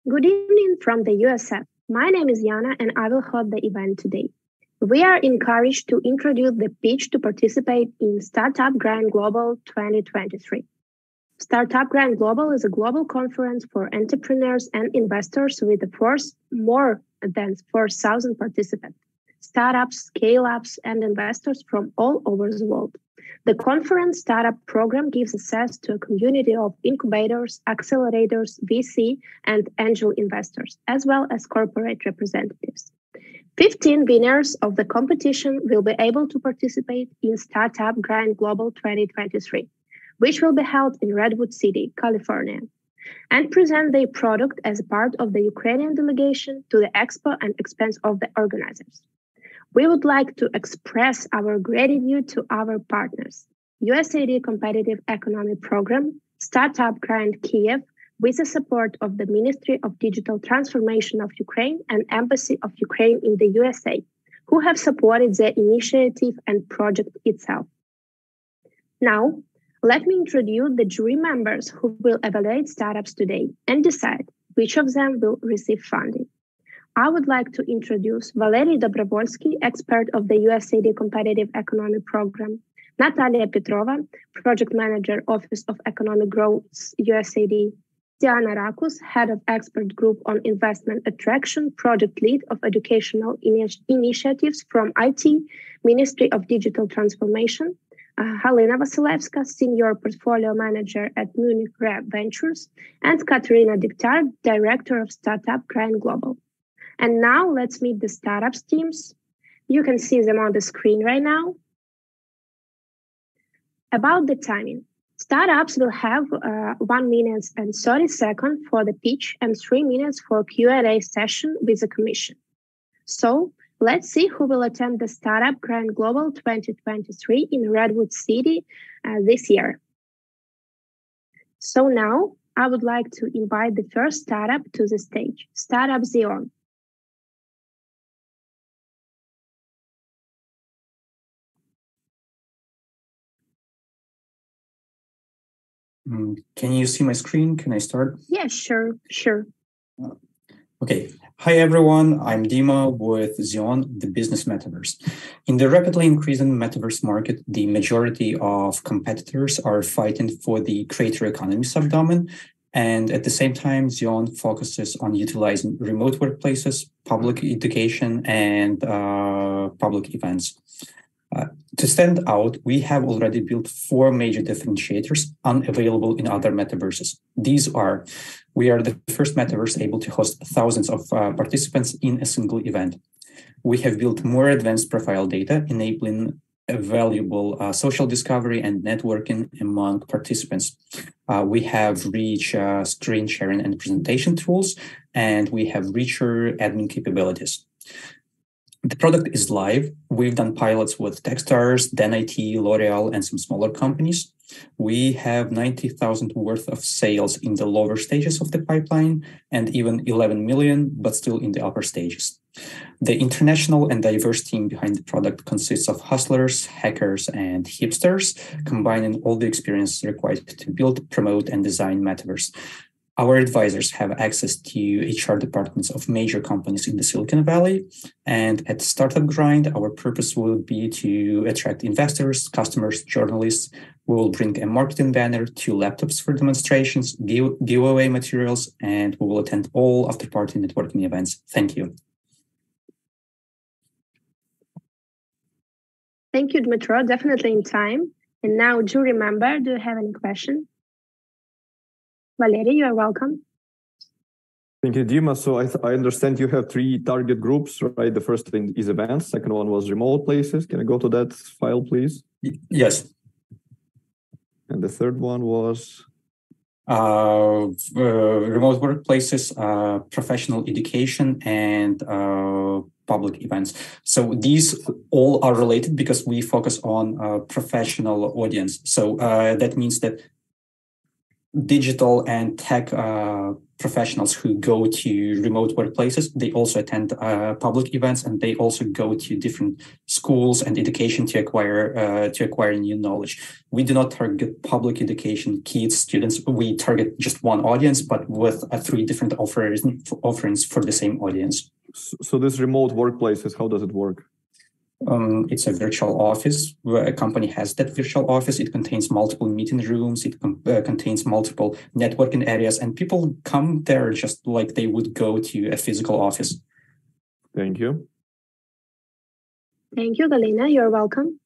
Good evening from the USF. My name is Yana and I will hold the event today. We are encouraged to introduce the pitch to participate in Startup Grind Global 2023. Startup Grind Global is a global conference for entrepreneurs and investors with a force more than 4,000 participants, startups, scale-ups, and investors from all over the world. The conference startup program gives access to a community of incubators, accelerators, VC, and angel investors, as well as corporate representatives. 15 winners of the competition will be able to participate in Startup Grind Global 2023, which will be held in Redwood City, California, and present their product as a part of the Ukrainian delegation to the expo and expense of the organizers. We would like to express our gratitude to our partners, USAID Competitive Economy Program, Startup Grind Kyiv, with the support of the Ministry of Digital Transformation of Ukraine and Embassy of Ukraine in the USA, who have supported the initiative and project itself. Now, let me introduce the jury members who will evaluate startups today and decide which of them will receive funding. I would like to introduce Valery Dobrovolsky, expert of the USAID Competitive Economy Program, Natalia Petrova, Project Manager, Office of Economic Growth, USAID, Diana Rakus, Head of Expert Group on Investment Attraction, Project Lead of Educational Initiatives from IT, Ministry of Digital Transformation, Halina Vasilevska, Senior Portfolio Manager at Munich Re Ventures, and Katerina Diktar, Director of Startup Grind Global. And now let's meet the startups teams. You can see them on the screen right now. About the timing, startups will have 1 minute and 30 seconds for the pitch and 3 minutes for Q&A session with the commission. So let's see who will attend the Startup Grind Global 2023 in Redwood City this year. So now I would like to invite the first startup to the stage, Startup Zion. Can you see my screen? Can I start? Yeah, sure. Okay. Hi, everyone. I'm Dima with Zion, the business metaverse. In the rapidly increasing metaverse market, the majority of competitors are fighting for the creator economy subdomain. And at the same time, Zion focuses on utilizing remote workplaces, public education, and public events. To stand out, we have already built 4 major differentiators unavailable in other metaverses. These are, we are the first metaverse able to host thousands of participants in a single event. We have built more advanced profile data, enabling a valuable social discovery and networking among participants. We have rich screen sharing and presentation tools, and we have richer admin capabilities. The product is live. We've done pilots with Techstars, DenIT, L'Oreal, and some smaller companies. We have 90,000 worth of sales in the lower stages of the pipeline and even 11 million, but still in the upper stages. The international and diverse team behind the product consists of hustlers, hackers, and hipsters, combining all the experience required to build, promote, and design metaverse. Our advisors have access to HR departments of major companies in the Silicon Valley. And at Startup Grind, our purpose will be to attract investors, customers, journalists. We will bring a marketing banner, 2 laptops for demonstrations, giveaway materials, and we will attend all after-party networking events. Thank you. Thank you, Dmitro. Definitely in time. And now, jury member, do you have any question? Valery, you are welcome. Thank you, Dima. So I understand you have 3 target groups, right? The first thing is events. Second one was remote places. Can I go to that file, please? Yes. And the third one was? Remote workplaces, professional education, and public events. So these all are related because we focus on professional audience. So that means that digital and tech professionals who go to remote workplaces. They also attend public events, and they also go to different schools and education to acquire new knowledge. We do not target public education kids, students. We target just one audience, but with 3 different offerings for the same audience. So this remote workplaces, how does it work? It's a virtual office where a company has that virtual office. It contains multiple meeting rooms. It contains multiple networking areas, and people come there just like they would go to a physical office. Thank you. Thank you, Galina. You're welcome.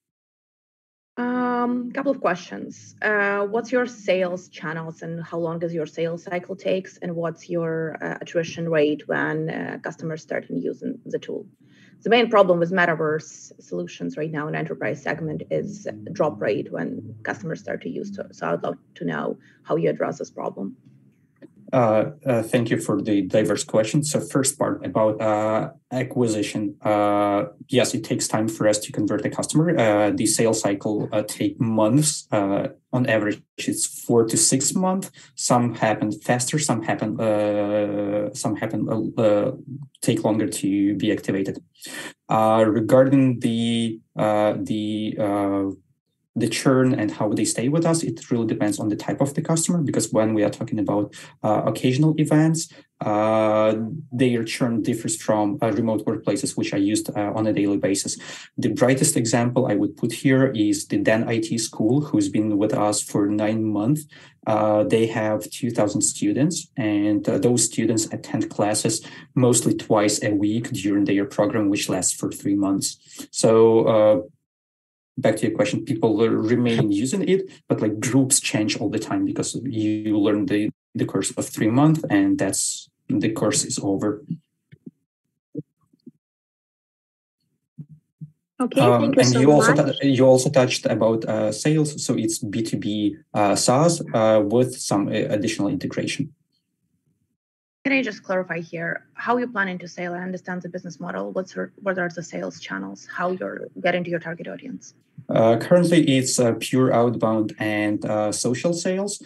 Couple of questions. What's your sales channels and how long does your sales cycle takes? And what's your attrition rate when customers start using the tool? The main problem with metaverse solutions right now in enterprise segment is drop rate when customers start to use it. So I'd love to know how you address this problem. Thank you for the diverse question. So first part about acquisition. Yes, it takes time for us to convert a customer. The sales cycle take months. On average, it's 4 to 6 months. Some happen faster. Some happen take longer to be activated. Regarding the churn and how they stay with us, it really depends on the type of the customer, because when we are talking about occasional events, their churn differs from remote workplaces, which are used on a daily basis. The brightest example I would put here is the Dan IT School, who's been with us for 9 months. They have 2,000 students, and those students attend classes mostly twice a week during their program, which lasts for 3 months. So back to your question, people remain using it, but like groups change all the time because you learn the course of 3 months, and that's the course is over. Okay, thank you and so much. You also touched about sales, so it's B2B SaaS with some additional integration. Can I just clarify here how you're planning to sell? I understand the business model. What are the sales channels? How you're getting to your target audience? Currently, it's pure outbound and social sales.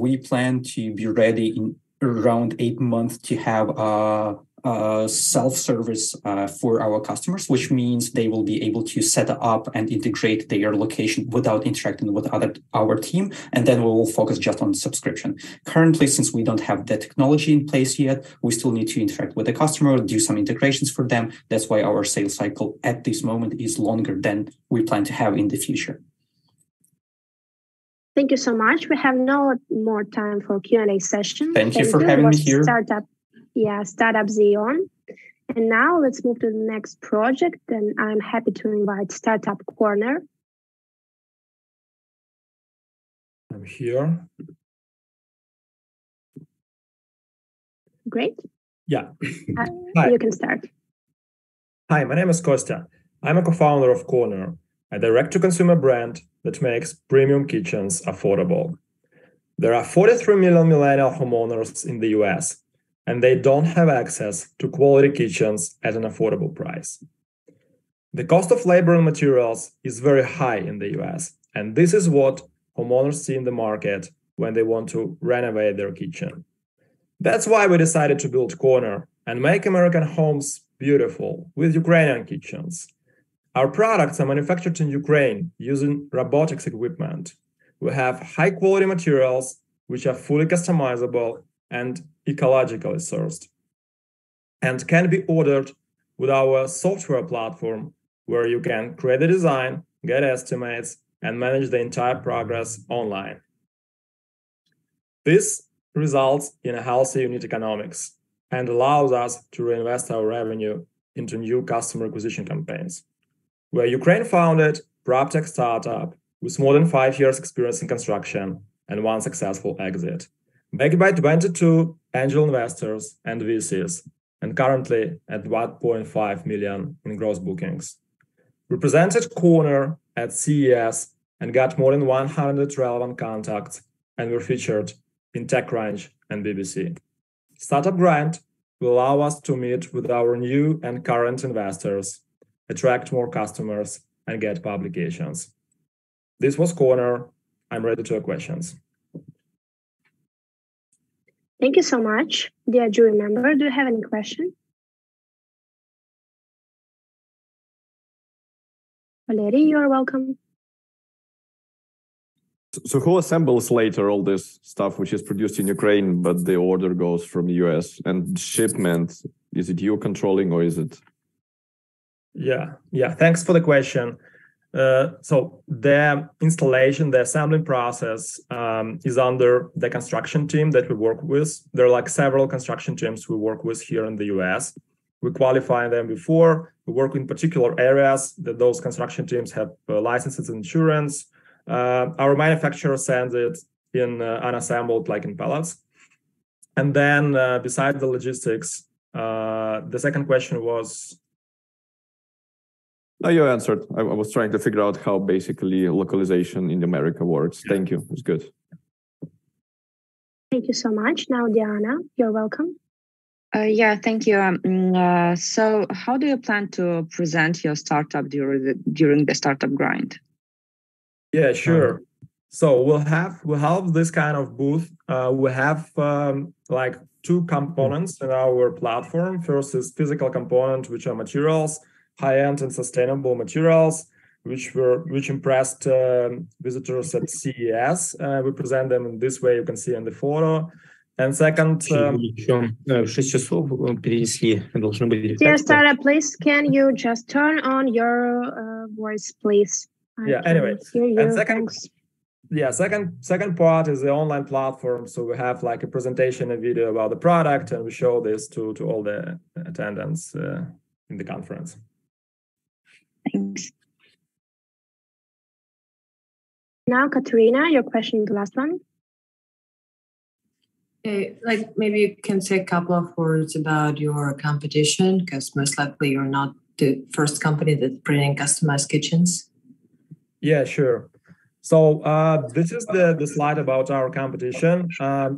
We plan to be ready in around 8 months to have self-service for our customers, which means they will be able to set up and integrate their location without interacting with our team, and then we will focus just on subscription. Currently, since we don't have that technology in place yet, we still need to interact with the customer, do some integrations for them. That's why our sales cycle at this moment is longer than we plan to have in the future. Thank you so much. We have no more time for Q&A session. Thank you for having me here. Startup Xeon. And now let's move to the next project. And I'm happy to invite Startup Corner. I'm here. Great. Yeah. You can start. Hi, my name is Kostya. I'm a co-founder of Corner, a direct-to-consumer brand that makes premium kitchens affordable. There are 43 million millennial homeowners in the US, and they don't have access to quality kitchens at an affordable price. The cost of labor and materials is very high in the US, and this is what homeowners see in the market when they want to renovate their kitchen. That's why we decided to build Corner and make American homes beautiful with Ukrainian kitchens. Our products are manufactured in Ukraine using robotics equipment. We have high-quality materials which are fully customizable and ecologically sourced, and can be ordered with our software platform, where you can create a design, get estimates, and manage the entire progress online. This results in a healthy unit economics and allows us to reinvest our revenue into new customer acquisition campaigns. We're a Ukraine-founded PropTech startup with more than 5 years experience in construction and 1 successful exit, backed by 22 angel investors and VCs, and currently at 1.5 million in gross bookings. We presented Corner at CES and got more than 100 relevant contacts, and were featured in TechCrunch and BBC. Startup Grind will allow us to meet with our new and current investors, attract more customers, and get publications. This was Corner. I'm ready to your questions. Thank you so much. Dear jury member, do you have any question? Valery, you are welcome. So who assembles later all this stuff which is produced in Ukraine, but the order goes from the US? And shipment, is it you controlling or is it? Yeah. Thanks for the question. So the installation, the assembling process is under the construction team that we work with. There are like several construction teams we work with here in the US. We qualify them before. We work in particular areas that those construction teams have licenses and insurance. Our manufacturer sends it in unassembled, like in pallets. And then besides the logistics, the second question was... No, you answered. I was trying to figure out how basically localization in America works. Yeah. Thank you. It's good. Thank you so much. Now, Diana, you're welcome. Yeah, thank you. So how do you plan to present your startup during the startup grind? Yeah, sure. So we'll have this kind of booth. We have like two components in our platform. First is physical component, which are materials, high-end and sustainable materials, which impressed visitors at CES. We present them in this way. You can see in the photo. And second, Dear startup, please, can you just turn on your voice, please? Anyway, and second part is the online platform. So we have like a presentation and video about the product, and we show this to all the attendants in the conference. Thanks. Now, Katerina, your question is the last one. Like maybe you can say a couple of words about your competition, because most likely you're not the first company that's bringing customized kitchens. Yeah, sure. So this is the slide about our competition. As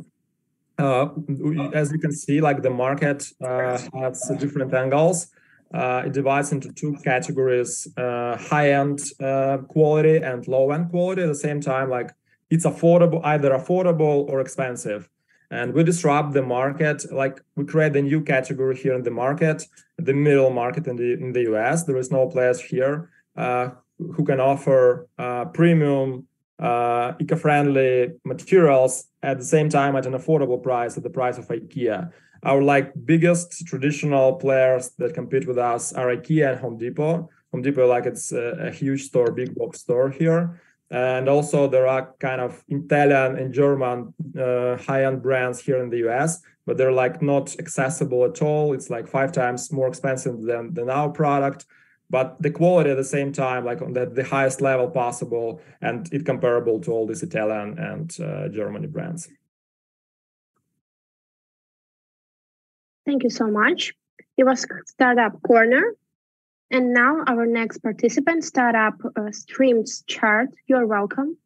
you can see, like the market has different angles. It divides into two categories: high-end quality and low-end quality. At the same time, like it's affordable, either affordable or expensive. And we disrupt the market. Like we create a new category here in the market, the middle market in the US. There is no players here who can offer premium, eco-friendly materials at the same time at an affordable price, at the price of IKEA. Our like biggest traditional players that compete with us are IKEA and Home Depot. Home Depot, like it's a huge store, big box store here. And also there are kind of Italian and German high-end brands here in the US, but they're like not accessible at all. It's like 5 times more expensive than our product, but the quality at the same time, like on the highest level possible, and it comparable to all these Italian and Germany brands. Thank you so much. It was Startup Corner. And now our next participant, Startup Streams Chart. You're welcome.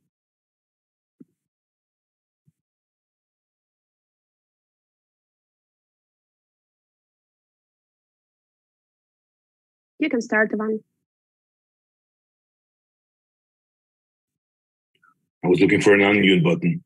You can start, Ivan. I was looking for an unmute button.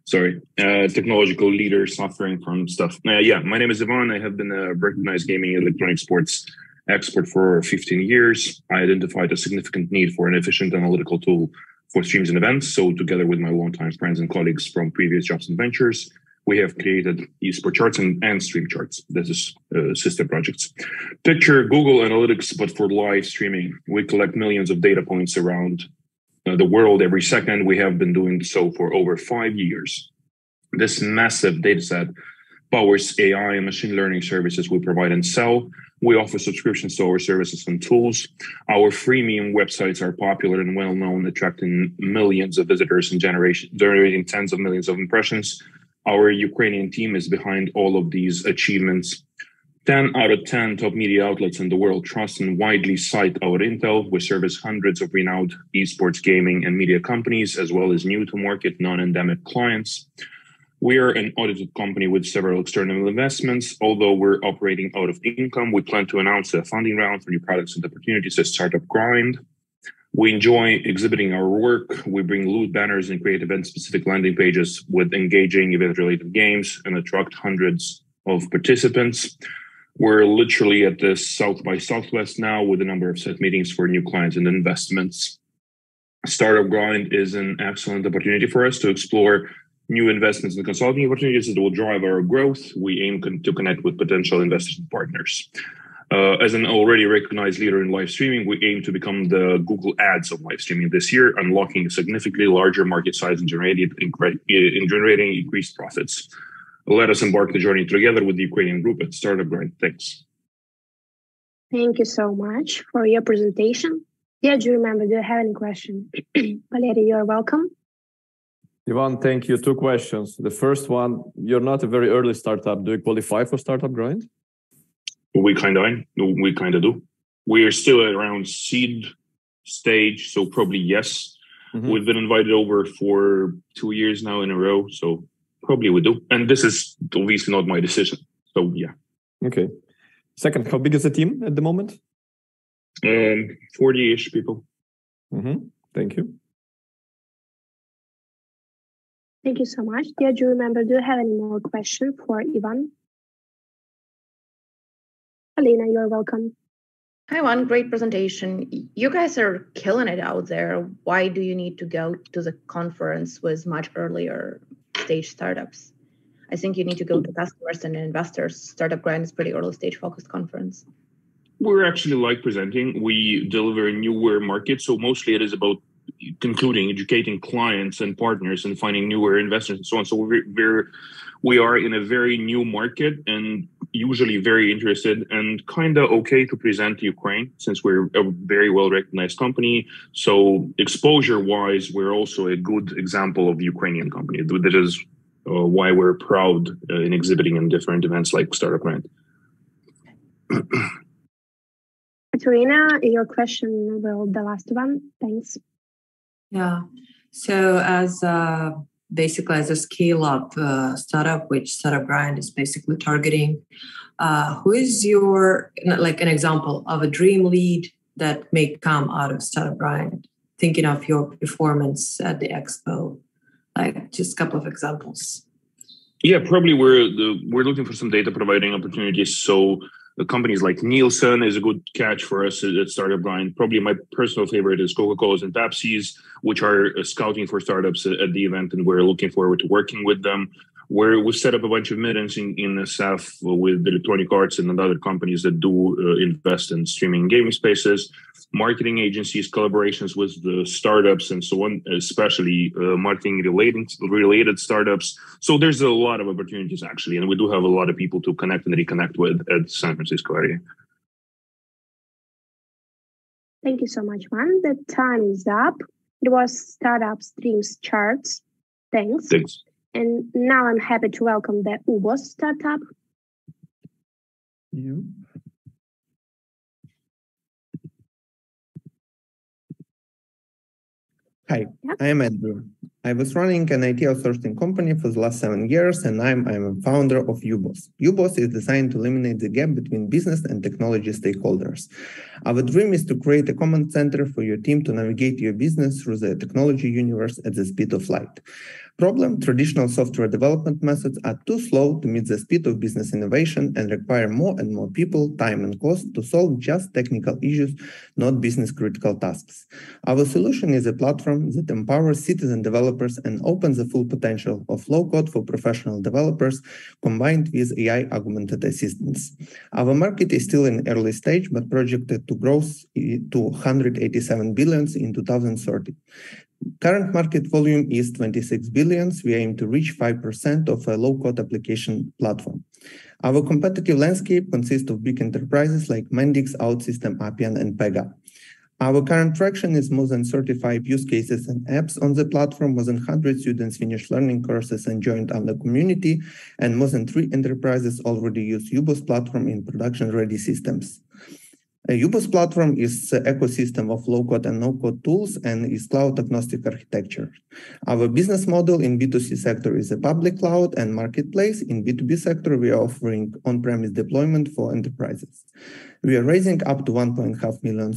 Sorry. Technological leader suffering from stuff. Yeah, my name is Ivan. I have been a recognized gaming and electronic sports expert for 15 years. I identified a significant need for an efficient analytical tool for streams and events. So together with my longtime friends and colleagues from previous jobs and ventures, we have created eSport charts and stream charts. This is sister projects. Picture Google Analytics, but for live streaming. We collect millions of data points around the world every second. We have been doing so for over 5 years. This massive data set powers AI and machine learning services we provide and sell. We offer subscriptions to our services and tools. Our freemium websites are popular and well-known, attracting millions of visitors and generating tens of millions of impressions. Our Ukrainian team is behind all of these achievements. 10 out of 10 top media outlets in the world trust and widely cite our intel. We service hundreds of renowned esports, gaming, and media companies, as well as new-to-market non-endemic clients. We are an audited company with several external investments. Although we're operating out of income, we plan to announce a funding round for new products and opportunities at Startup Grind. We enjoy exhibiting our work. We bring loot banners and create event-specific landing pages with engaging event-related games and attract hundreds of participants. We're literally at the South by Southwest now with a number of set meetings for new clients and investments. Startup Grind is an excellent opportunity for us to explore new investments and consulting opportunities that will drive our growth. We aim to connect with potential investors and partners. As an already recognized leader in live streaming, we aim to become the Google Ads of live streaming this year, unlocking a significantly larger market size and generating increased profits. Let us embark the journey together with the Ukrainian group at Startup Grind. Thanks. Thank you so much for your presentation. Yeah, do you remember, do you have any question? Valeria, you are welcome. Ivan, thank you. 2 questions. The first one, you're not a very early startup. Do you qualify for Startup Grind? We kind of do. We are still around seed stage, so probably yes. We've been invited over for 2 years now in a row, so probably we do. And this is obviously not my decision, so yeah. Okay. Second, how big is the team at the moment? 40-ish people. Thank you. Thank you so much. Yeah, do you remember, do you have any more questions for Ivan? Alina, you're welcome. Hi, Ivan. Great presentation. You guys are killing it out there. Why do you need to go to the conference with much earlier stage startups? I think you need to go to customers and investors. Startup Grind is pretty early stage focused conference. We're actually like presenting. We deliver a newer market. So mostly it is about concluding, educating clients and partners and finding newer investors and so on. So we are in a very new market and usually very interested and kind of okay to present Ukraine since we're a very well-recognized company. So exposure-wise, we're also a good example of Ukrainian company. That is why we're proud in exhibiting in different events like Startup Grind. Katerina, your question will the last one. Thanks. Yeah. So as basically as a scale-up startup, which Startup Grind is basically targeting, who is your, like an example of a dream lead that may come out of Startup Grind? Thinking of your performance at the expo, like just a couple of examples. Yeah, probably we're looking for some data providing opportunities. So the companies like Nielsen is a good catch for us at Startup Grind. Probably my personal favorite is Coca-Cola's and Pepsi's, which are scouting for startups at the event, and we're looking forward to working with them. We set up a bunch of meetings in SF with Electronic Arts and other companies that do invest in streaming and gaming spaces, marketing agencies, collaborations with the startups and so on, especially marketing related startups. So there's a lot of opportunities actually, and we do have a lot of people to connect and reconnect with at San Francisco area. Thank you so much, man. The time is up. It was Startup Streams Charts. Thanks. And now I'm happy to welcome the UBOS startup. You. Hi, I am Andrew. I was running an IT outsourcing company for the last 7 years, and I'm a founder of UBOS. UBOS is designed to eliminate the gap between business and technology stakeholders. Our dream is to create a command center for your team to navigate your business through the technology universe at the speed of light. Problem: traditional software development methods are too slow to meet the speed of business innovation and require more and more people, time, and cost to solve just technical issues, not business-critical tasks. Our solution is a platform that empowers citizen developers and opens the full potential of low-code for professional developers combined with AI augmented assistance. Our market is still in early stage, but projected to grow to 187 billion in 2030. Current market volume is 26 billion. We aim to reach 5% of a low-code application platform. Our competitive landscape consists of big enterprises like Mendix, OutSystem, Appian, and Pega. Our current traction is more than 35 use cases and apps on the platform, more than 100 students finished learning courses and joined our community, and more than 3 enterprises already use UBOS platform in production-ready systems. A UBOS platform is an ecosystem of low-code and no-code tools and is cloud-agnostic architecture. Our business model in B2C sector is a public cloud and marketplace. In B2B sector, we are offering on-premise deployment for enterprises. We are raising up to $1.5 million.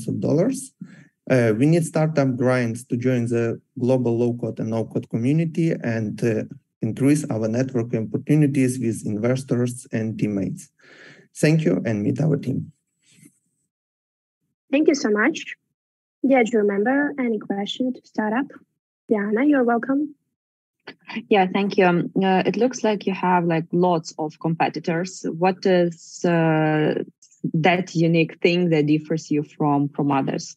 We need startup grinds to join the global low-code and no-code community and increase our networking opportunities with investors and teammates. Thank you, and meet our team. Thank you so much. Yeah, do you remember any question to start up? Diana, you're welcome. Yeah, thank you. It looks like you have like lots of competitors. What is that unique thing that differs you from others?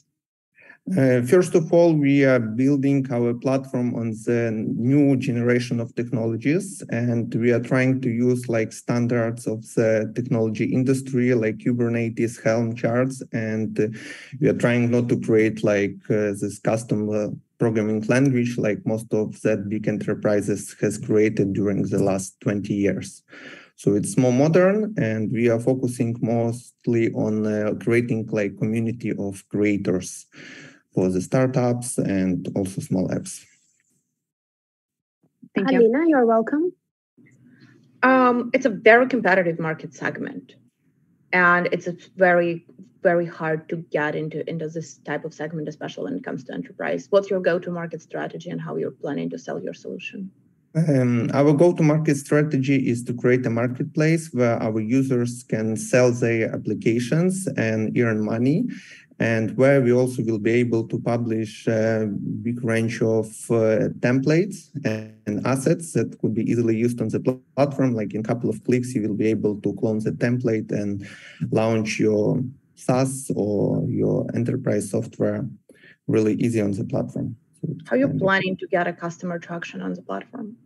First of all, we are building our platform on the new generation of technologies, and we are trying to use like standards of the technology industry, like Kubernetes, Helm charts, and we are trying not to create like this custom programming language like most of that big enterprises has created during the last 20 years. So it's more modern, and we are focusing mostly on creating like community of creators for the startups and also small apps. Thank you. Alina, you're welcome. It's a very competitive market segment, and it's very, very hard to get into this type of segment, especially when it comes to enterprise. What's your go-to-market strategy and how you're planning to sell your solution? Our go-to-market strategy is to create a marketplace where our users can sell their applications and earn money, and where we also will be able to publish a big range of templates and assets that could be easily used on the platform. Like in a couple of clicks, you will be able to clone the template and launch your SaaS or your enterprise software really easy on the platform. So how are you planning to get a customer traction on the platform?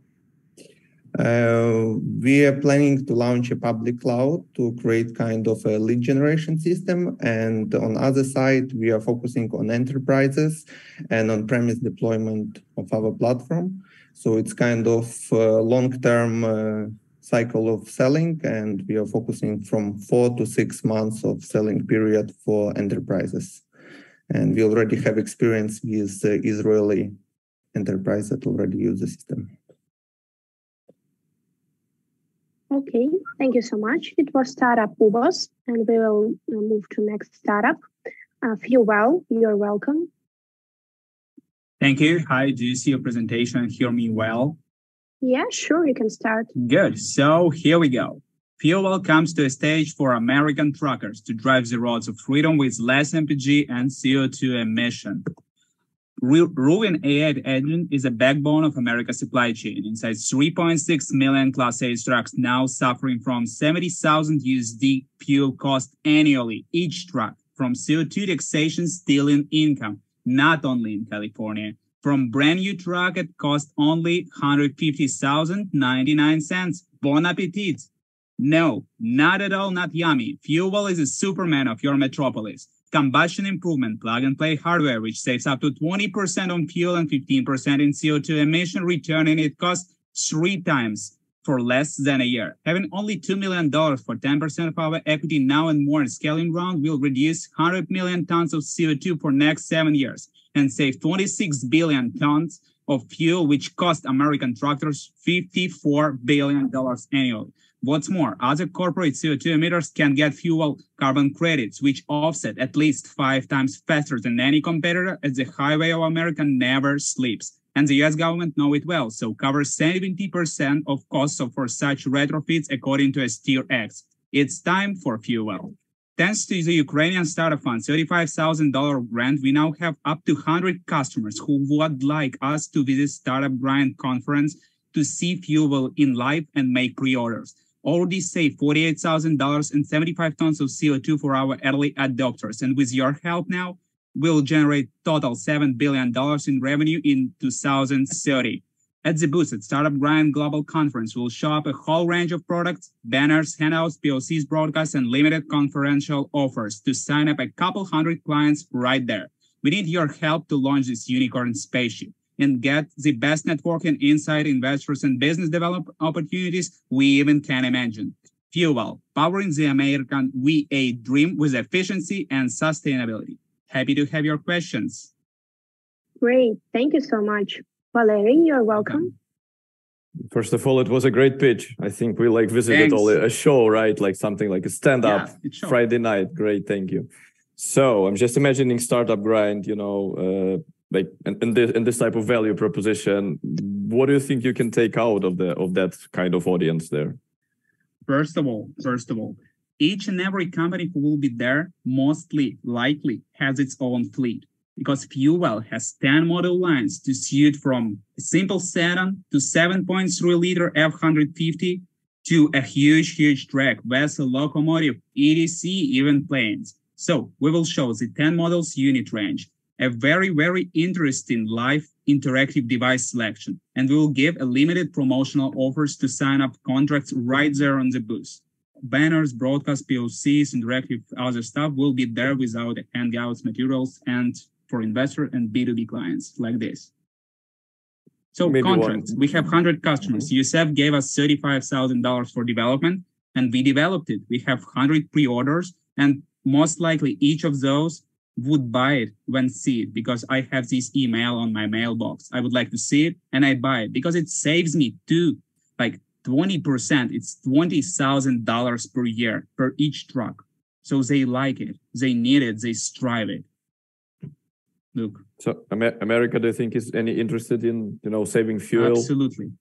We are planning to launch a public cloud to create kind of a lead generation system. And on the other side, we are focusing on enterprises and on-premise deployment of our platform. So it's kind of a long-term cycle of selling, and we are focusing from 4 to 6 months of selling period for enterprises. And we already have experience with Israeli enterprise that already use the system. Okay, thank you so much. It was Startup Ubos, and we will move to next startup. Fuel, you're welcome. Thank you. Hi, do you see your presentation and hear me well? Yeah, sure, you can start. Good, so here we go. Fuel comes to a stage for American truckers to drive the roads of freedom with less MPG and CO2 emission. Ruin AI engine is a backbone of America's supply chain. Inside 3.6 million Class A trucks now suffering from 70,000 USD fuel cost annually, each truck, from CO2 taxation stealing income, not only in California. From brand new truck, it cost only $150,099. Bon appetit. No, not at all, not yummy. Fuel is a Superman of your metropolis. Combustion improvement, plug-and-play hardware, which saves up to 20% on fuel and 15% in CO2 emission, returning it costs 3 times for less than a year. Having only $2 million for 10% of our equity now and more in scaling round will reduce 100 million tons of CO2 for next 7 years and save 26 billion tons of fuel, which cost American tractors $54 billion annually. What's more, other corporate CO2 emitters can get fuel carbon credits, which offset at least 5 times faster than any competitor, as the highway of America never sleeps. And the US government know it well, so covers 70% of costs for such retrofits according to a STEER Act. It's time for fuel. Thanks to the Ukrainian Startup Fund $35,000 grant, we now have up to 100 customers who would like us to visit Startup Grind conference to see fuel in live and make pre-orders. Already saved $48,000 and 75 tons of CO2 for our early adopters. And with your help now, we'll generate total $7 billion in revenue in 2030. At the booth at Startup Grind Global Conference, we'll show up a whole range of products, banners, handouts, POCs, broadcasts, and limited conferential offers to sign up a couple hundred clients right there. We need your help to launch this unicorn spaceship and get the best networking, insight, investors, and business development opportunities we even can imagine. Fuel, powering the American V8 dream with efficiency and sustainability. Happy to have your questions. Great, thank you so much. Valery, you're welcome. First of all, it was a great pitch. I think we like visited all a show, right? Like something like a stand-up Friday night. Great, thank you. So I'm just imagining startup grind, like in this type of value proposition. What do you think you can take out of that kind of audience there? First of all, each and every company who will be there mostly likely has its own fleet, because Fuel has 10 model lines to suit from a simple sedan to 7.3 liter F-150 to a huge track, vessel, locomotive, EDC, even planes. So we will show the 10 models unit range, a very interesting live interactive device selection, and we will give a limited promotional offers to sign up contracts right there on the booth. Banners, broadcast, POCs, interactive other stuff will be there without handouts, materials, and for investor and B2B clients like this. So maybe contracts, we have 100 customers. USAID gave us $35,000 for development, and we developed it. We have 100 pre-orders, and most likely each of those would buy it when see it, because I have this email on my mailbox. I would like to see it, and I buy it because it saves me like 20%. It's $20,000 per year per each truck. So they like it, they need it, they strive it. Look. So America, do you think is any interested in saving fuel? Absolutely.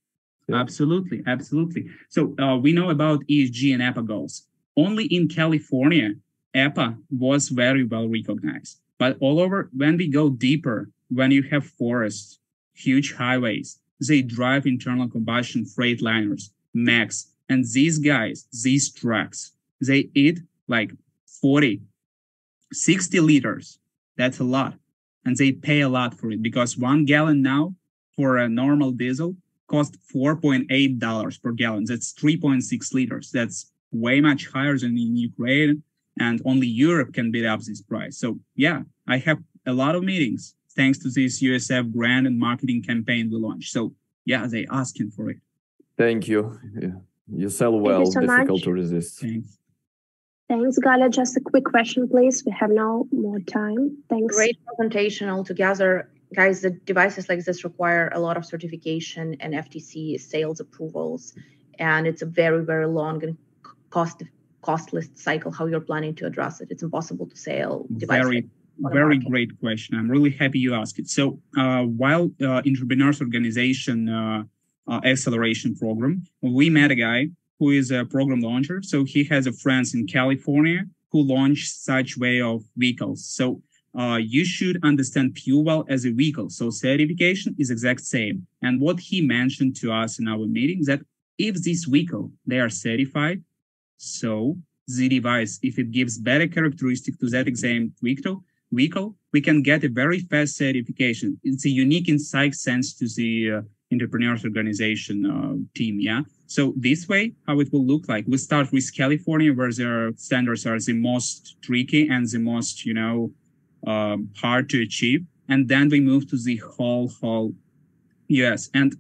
Yeah. Absolutely. So we know about ESG and EPA goals. Only in California, EPA was very well recognized. But all over, when we go deeper, when you have forests, huge highways, they drive internal combustion freight liners, max, and these guys, these trucks, they eat like 40, 60 liters. That's a lot. And they pay a lot for it, because 1 gallon now for a normal diesel costs $4.8 per gallon. That's 3.6 liters. That's way much higher than in Ukraine, and only Europe can beat up this price. So yeah, I have a lot of meetings thanks to this USF grant and marketing campaign we launched. So yeah, they asking for it. Thank you. Yeah. You sell well, so difficult much to resist. Thanks, Gala. Just a quick question, please. We have no more time. Thanks. Great presentation altogether. Guys, the devices like this require a lot of certification and FTC sales approvals. And it's a very long and costless cycle how you're planning to address it. It's impossible to sell devices. Very great question. I'm really happy you asked it. So while Entrepreneurs Organization acceleration program, we met a guy who is a program launcher. So he has a friends in California who launched such way of vehicles. So you should understand Fuel as a vehicle. So certification is exact same. And what he mentioned to us in our meeting, that if this vehicle, they are certified, so the device, if it gives better characteristic to that exam vehicle, we can get a very fast certification. It's a unique insight sense to the Entrepreneurs Organization team, yeah? So this way, how it will look like, we start with California, where their standards are the most tricky and the most, hard to achieve. And then we move to the whole US. And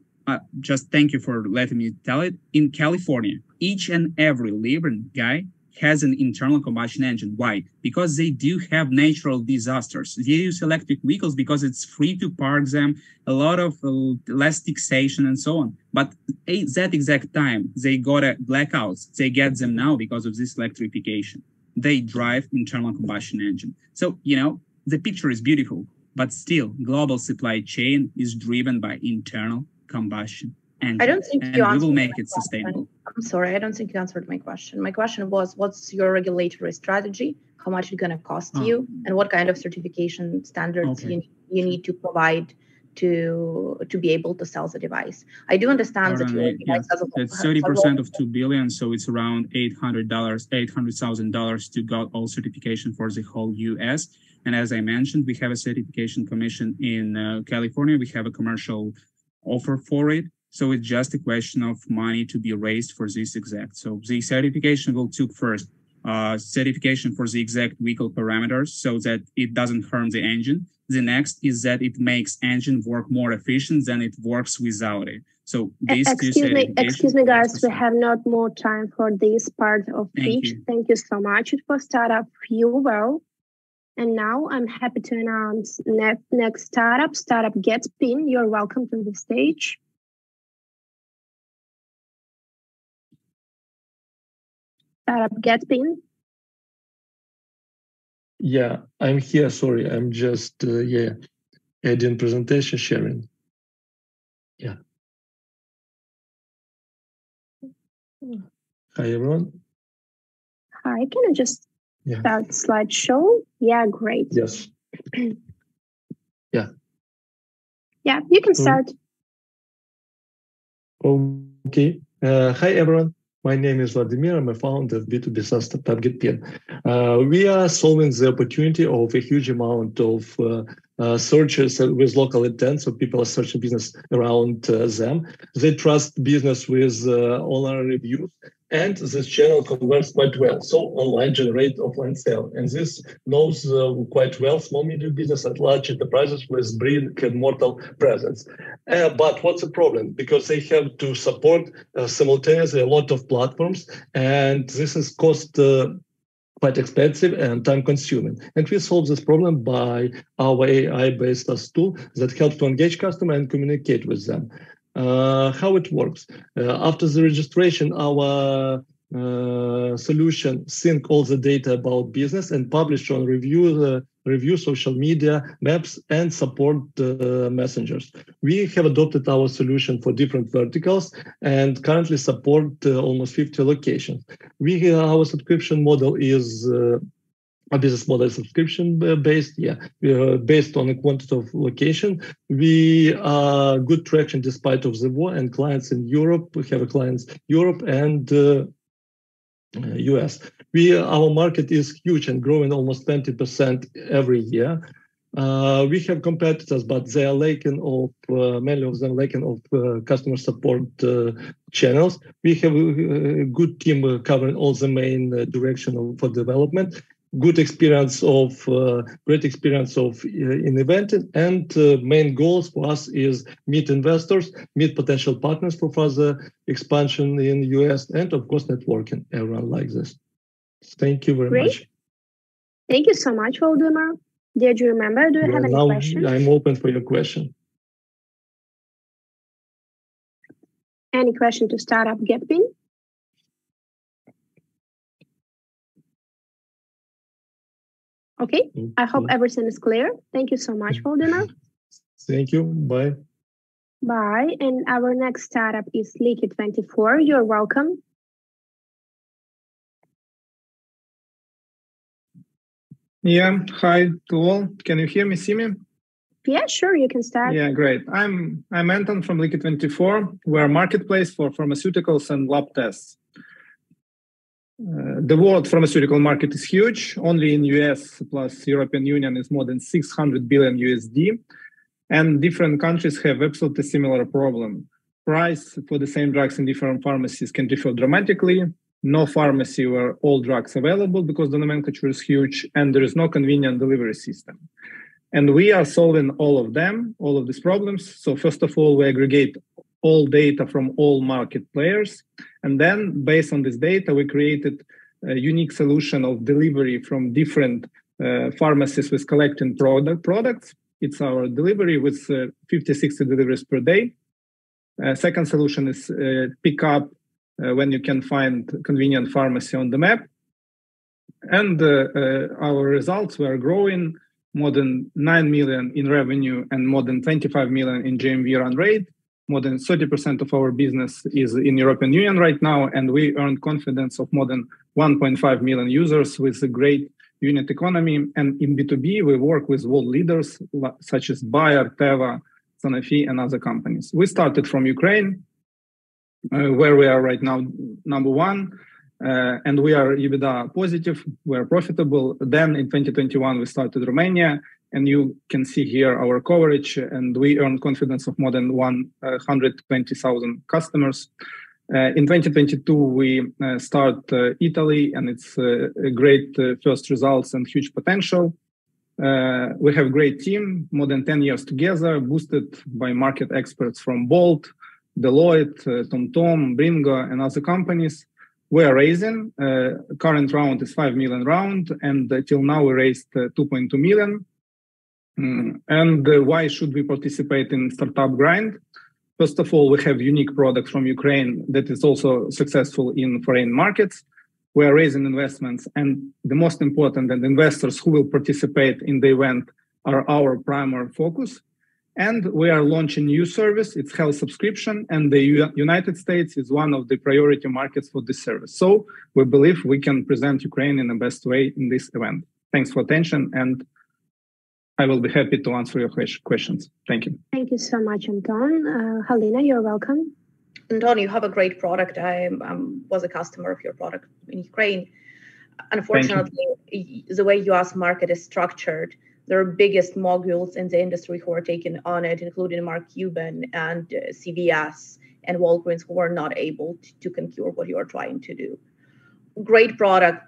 just thank you for letting me tell it. In California, each and every living guy has an internal combustion engine. Why? Because they do have natural disasters. They use electric vehicles because it's free to park them, a lot of less taxation and so on. But at that exact time, they got blackouts. They get them now because of this electrification. They drive internal combustion engine. So, the picture is beautiful, but still global supply chain is driven by internal combustion engine. I don't think you answered. We will make it sustainable. I'm sorry, I don't think you answered my question. My question was, what's your regulatory strategy? How much it's going to cost you? And what kind of certification standards you need to provide to be able to sell the device? I do understand that your device has it's 30% of $2 billion, so it's around $800,000 to get all certification for the whole US. And as I mentioned, we have a certification commission in California. We have a commercial offer for it. So it's just a question of money to be raised for this exact. So the certification will take first certification for the exact vehicle parameters so that it doesn't harm the engine. The next is that it makes engine work more efficient than it works without it. So these excuse me, guys, we have not more time for this part of pitch. Thank you so much for Startup Fuel. And now I'm happy to announce next startup GetSpin. You're welcome to the stage. Startup GetSpin. Yeah, I'm here. Sorry, I'm just adding presentation sharing. Yeah. Hi, everyone. Hi, can I just start slideshow? Yeah, great. Yes. Yeah. Yeah, you can start. Okay. Hi, everyone. My name is Vladimir. I'm a founder of B2B startup Get. We are solving the opportunity of a huge amount of searches with local intent. So people are searching business around them. They trust business with online reviews. And this channel converts quite well. So online generate offline sale. And this knows quite well small, medium business and large enterprises with brick and mortar presence. But what's the problem? Because they have to support simultaneously a lot of platforms. And this is cost quite expensive and time consuming. And we solve this problem by our AI-based tool that helps to engage customer and communicate with them. How it works. After the registration, our solution sync all the data about business and publish on review social media, maps, and support messengers. We have adopted our solution for different verticals and currently support almost 50 locations. Our subscription model is a business model subscription based, based on a quantity of location. We are good traction despite of the war and clients in Europe. We have clients Europe and US. Our market is huge and growing almost 20% every year. We have competitors, but they are lacking of many of them lacking of customer support channels. We have a good team covering all the main direction for development. Great experience of in eventing, and main goals for us is meet investors, meet potential partners for further expansion in US, and of course networking everyone like this. Thank you very much. Thank you so much, Vladimir. Did you remember? Do you have any questions? I'm open for your question. Any question to Startup Getpin? Okay, I hope everything is clear. Thank you so much, Vladimir. Thank you. Bye. Bye. And our next startup is Leaky24. You're welcome. Yeah, hi to all. Can you hear me, see me? Yeah, sure, you can start. Yeah, great. I'm Anton from Leaky24. We're a marketplace for pharmaceuticals and lab tests. The world pharmaceutical market is huge. Only in US plus European Union is more than 600 billion USD. And different countries have absolutely similar problem. Price for the same drugs in different pharmacies can differ dramatically. No pharmacy where all drugs available because the nomenclature is huge, and there is no convenient delivery system. And we are solving all of them, all of these problems. So first of all, we aggregate all data from all market players. And then based on this data, we created a unique solution of delivery from different pharmacies with collecting products. It's our delivery with 50, 60 deliveries per day. Second solution is pick up when you can find convenient pharmacy on the map. And our results were growing, more than 9 million in revenue and more than 25 million in GMV run rate. More than 30% of our business is in European Union right now, and we earned confidence of more than 1.5 million users with a great unit economy. And in B2B, we work with world leaders such as Bayer, Teva, Sanofi, and other companies. We started from Ukraine, where we are right now number one, and we are EBITDA positive, we are profitable. Then in 2021, we started Romania, and you can see here our coverage, and we earned confidence of more than 120,000 customers. In 2022, we start Italy, and it's a great first results and huge potential. We have a great team, more than 10 years together, boosted by market experts from Bolt, Deloitte, TomTom, Bringo, and other companies. We are raising. Current round is 5 million round, and till now we raised 2.2 million. And why should we participate in Startup Grind? First of all, we have unique products from Ukraine that is also successful in foreign markets. We are raising investments, and the most important, and investors who will participate in the event are our primary focus. And we are launching new service. It's health subscription, and the United States is one of the priority markets for this service. So we believe we can present Ukraine in the best way in this event. Thanks for attention, and I will be happy to answer your questions. Thank you. Thank you so much, Anton. Halina, you're welcome. Anton, you have a great product. I was a customer of your product in Ukraine. Unfortunately, the way US market is structured, there are biggest moguls in the industry who are taking on it, including Mark Cuban and CVS and Walgreens, who are not able to concur what you are trying to do. Great product,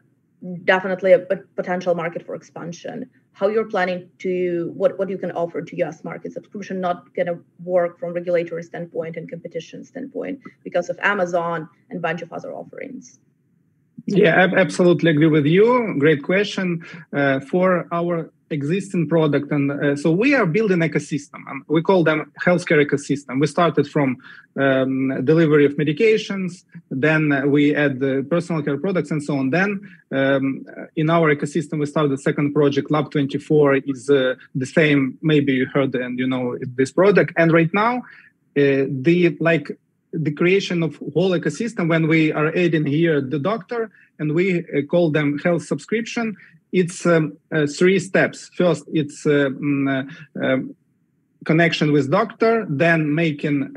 definitely a potential market for expansion. How you're planning to, what you can offer to US market. Subscription not going to work from regulatory standpoint and competition standpoint because of Amazon and a bunch of other offerings. Yeah, I absolutely agree with you. Great question. For our existing product, and so we are building ecosystem, and we call them healthcare ecosystem. We started from delivery of medications, then we add the personal care products and so on. Then in our ecosystem, we started the second project, Lab 24 is the same. Maybe you heard and you know this product. And right now, the creation of whole ecosystem, when we are adding here the doctor, and we call them health subscription, it's 3 steps. First, it's connection with doctor, then making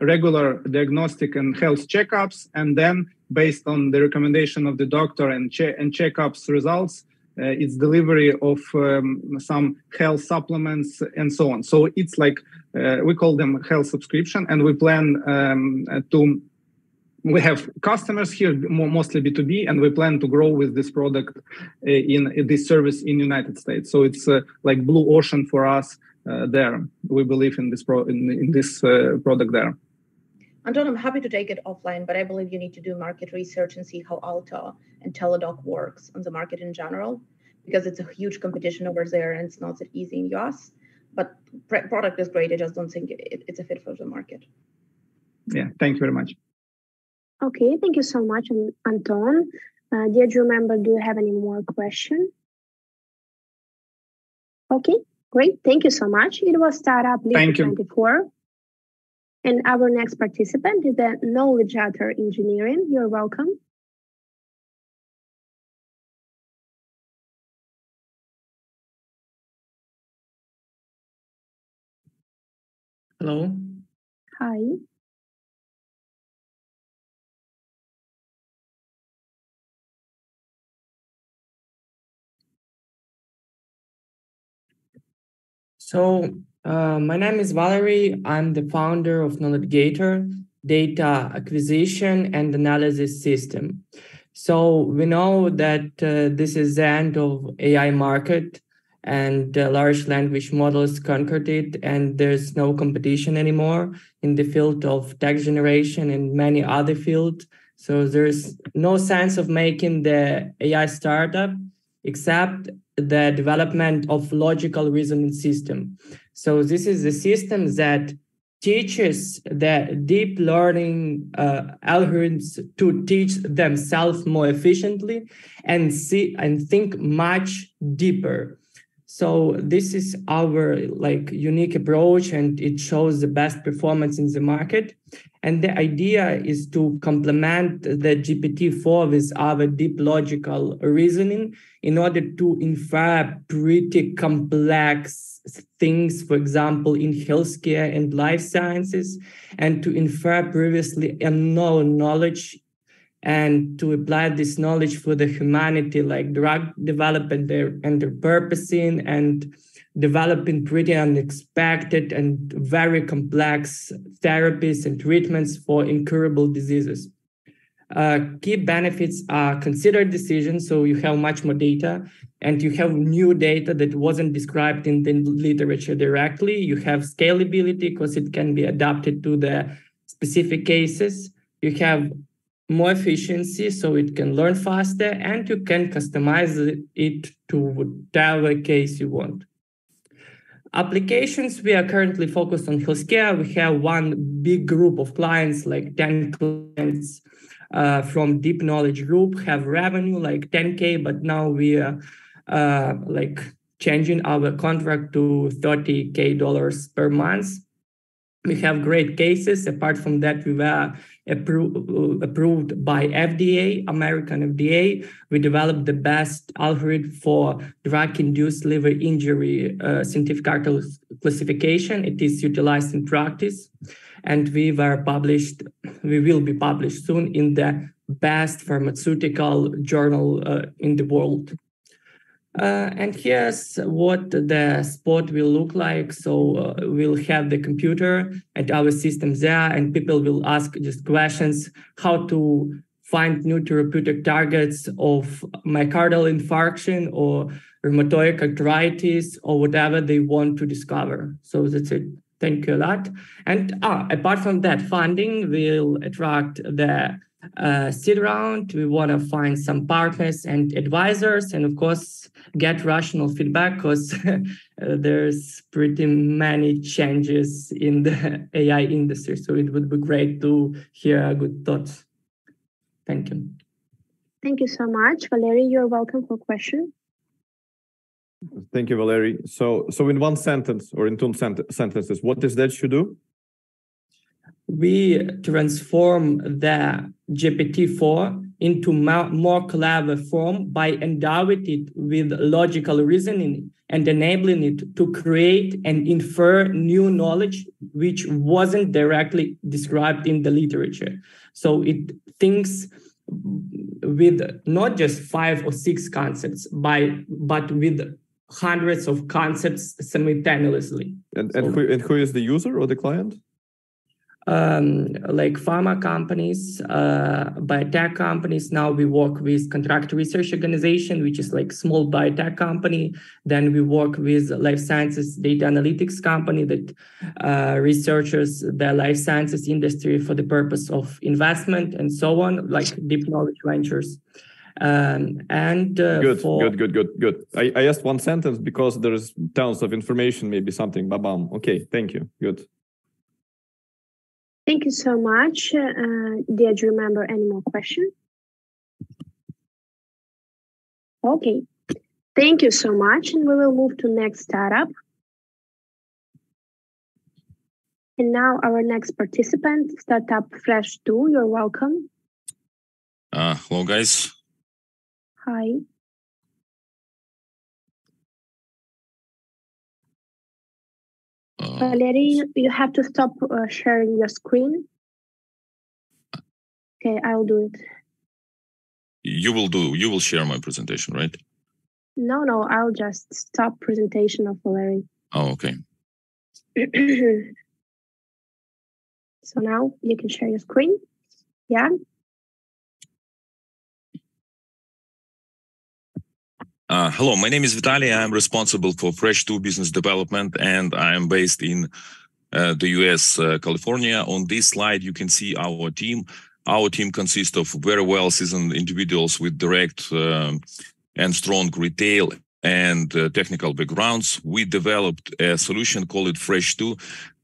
regular diagnostic and health checkups, and then based on the recommendation of the doctor and checkups results, it's delivery of some health supplements and so on. So it's like we call them health subscription, and we plan we have customers here, mostly B2B, and we plan to grow with this product in this service in United States. So it's like blue ocean for us there. We believe in this product there. Anton, I'm happy to take it offline, but I believe you need to do market research and see how Alta and Teladoc works on the market in general, because it's a huge competition over there and it's not that easy in US. But product is great. I just don't think it's a fit for the market. Yeah, thank you very much. Okay, thank you so much, Anton. Dear Drew member, do you have any more questions? Okay, great. Thank you so much. It was Startup Lead 24. And our next participant is the Knowledge Author Engineering. You're welcome. Hello. Hi. So my name is Valerie. I'm the founder of Knowledge Data Acquisition and Analysis System. So we know that this is the end of AI market, and large language models conquered it, and there's no competition anymore in the field of text generation and many other fields. So there's no sense of making the AI startup except the development of logical reasoning system. So this is the system that teaches the deep learning algorithms to teach themselves more efficiently and think much deeper. So this is our unique approach, and it shows the best performance in the market. And the idea is to complement the GPT-4 with our deep logical reasoning in order to infer pretty complex things, for example, in healthcare and life sciences, and to infer previously unknown knowledge and to apply this knowledge for the humanity, like drug development and repurposing and developing pretty unexpected and very complex therapies and treatments for incurable diseases. Key benefits are considered decisions, so you have much more data, and you have new data that wasn't described in the literature directly. You have scalability because it can be adapted to the specific cases. You have more efficiency, so it can learn faster, and you can customize it to whatever case you want. Applications, we are currently focused on healthcare. We have one big group of clients, like 10 clients from Deep Knowledge Group have revenue like 10K, but now we are like changing our contract to $30K per month. We have great cases. Apart from that, we were approved by FDA, American FDA. We developed the best algorithm for drug-induced liver injury scientific article classification. It is utilized in practice. And we will be published soon in the best pharmaceutical journal in the world. And here's what the spot will look like. So we'll have the computer and our systems there, and people will ask just questions, how to find new therapeutic targets of myocardial infarction or rheumatoid arthritis or whatever they want to discover. So that's it. Thank you a lot. And apart from that, funding will attract the seed round. We want to find some partners and advisors, and of course, get rational feedback, because there's pretty many changes in the AI industry. So it would be great to hear good thoughts. Thank you. Thank you so much. Valery, you're welcome for question. Thank you, Valery. So in one sentence or in two sentences, what is that should do? We transform the GPT-4 into more clever form by endowing it with logical reasoning and enabling it to create and infer new knowledge which wasn't directly described in the literature. So it thinks with not just 5 or 6 concepts, but with hundreds of concepts simultaneously. And who is the user or the client? Like pharma companies, biotech companies. Now we work with contract research organization, which is like small biotech company. Then we work with life sciences data analytics company that researches the life sciences industry for the purpose of investment and so on, like Deep Knowledge Ventures. Good. I asked one sentence because there's tons of information, maybe something, babam. Okay, thank you. Good. Thank you so much. Did you remember any more questions? Okay, thank you so much. And we will move to next startup. And now our next participant, Startup Fresh 2, you're welcome. Hello, guys. Hi. Valery, you have to stop sharing your screen. Okay, I'll do it. You will share my presentation, right? No, I'll just stop presentation of Valery. Oh, okay. So now you can share your screen. Yeah. Hello, my name is Vitaly. I'm responsible for Fresh2 business development, and I am based in the US, California. On this slide, you can see our team. Our team consists of very well-seasoned individuals with direct and strong retail and technical backgrounds. We developed a solution called Fresh2.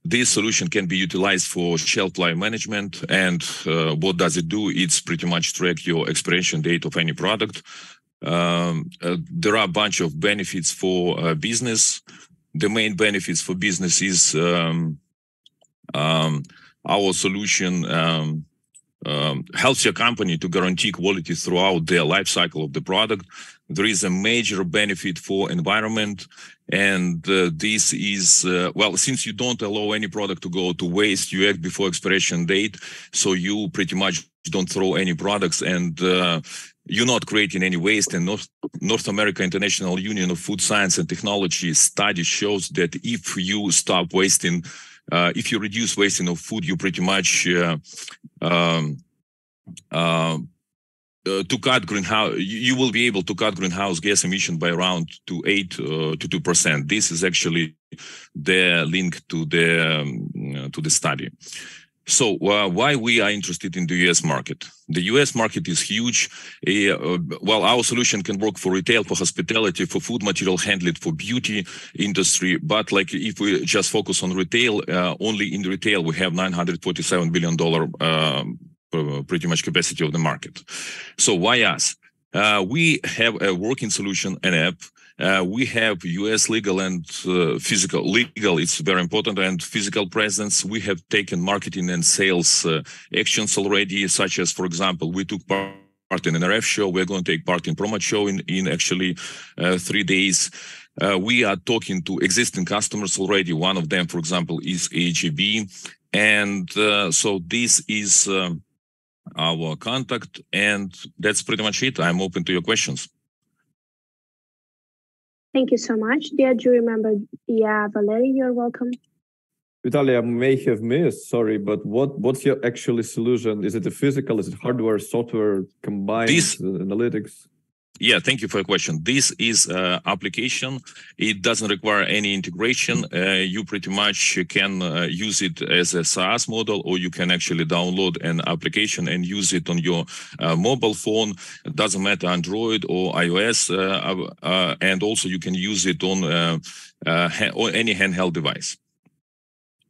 This solution can be utilized for shelf life management. And what does it do? It's pretty much track your expiration date of any product. There are a bunch of benefits for business. The main benefits for business is our solution helps your company to guarantee quality throughout the life cycle of the product. There is a major benefit for environment, and this is, well, since you don't allow any product to go to waste, you act before expiration date, so you pretty much don't throw any products, and you're not creating any waste. And North America International Union of Food Science and Technology study shows that if you stop wasting, if you reduce wasting of food, you pretty much to cut greenhouse, you will be able to cut greenhouse gas emission by around to 8 to 2%. This is actually the link to the study. So why we are interested in the US market? The US market is huge. Well, our solution can work for retail, for hospitality, for food material handling, for beauty industry. But like if we just focus on retail, only in retail we have $947 billion pretty much capacity of the market. So why us? We have a working solution, an app. We have US legal and physical. Legal, it's very important, and physical presence. We have taken marketing and sales actions already, such as, for example, we took part in an RF show. We're going to take part in Promo show in actually 3 days. We are talking to existing customers already. One of them, for example, is AGB. And so this is our contact, and that's pretty much it. I'm open to your questions. Thank you so much, dear jury member. Yeah, Valery, you're welcome. Vitaly, I may have missed, sorry, but what's your actual solution? Is it a physical, is it hardware, software, combined, analytics? Yeah, thank you for your question. This is application. It doesn't require any integration. You pretty much can use it as a SaaS model, or you can actually download an application and use it on your mobile phone. It doesn't matter Android or iOS, and also you can use it on any handheld device.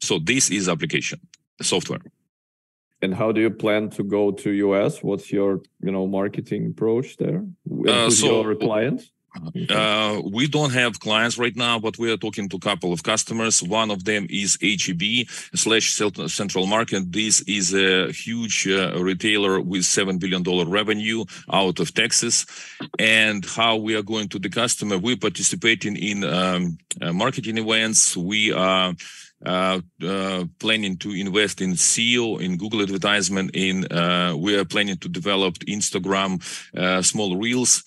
So this is application software. And how do you plan to go to US? What's your, marketing approach there? Who's your clients? We don't have clients right now, but we are talking to a couple of customers. One of them is HEB/Central Market. This is a huge retailer with $7 billion revenue out of Texas. And how we are going to the customer, we're participating in marketing events. We are planning to invest in SEO, in Google advertisement. We are planning to develop Instagram small reels.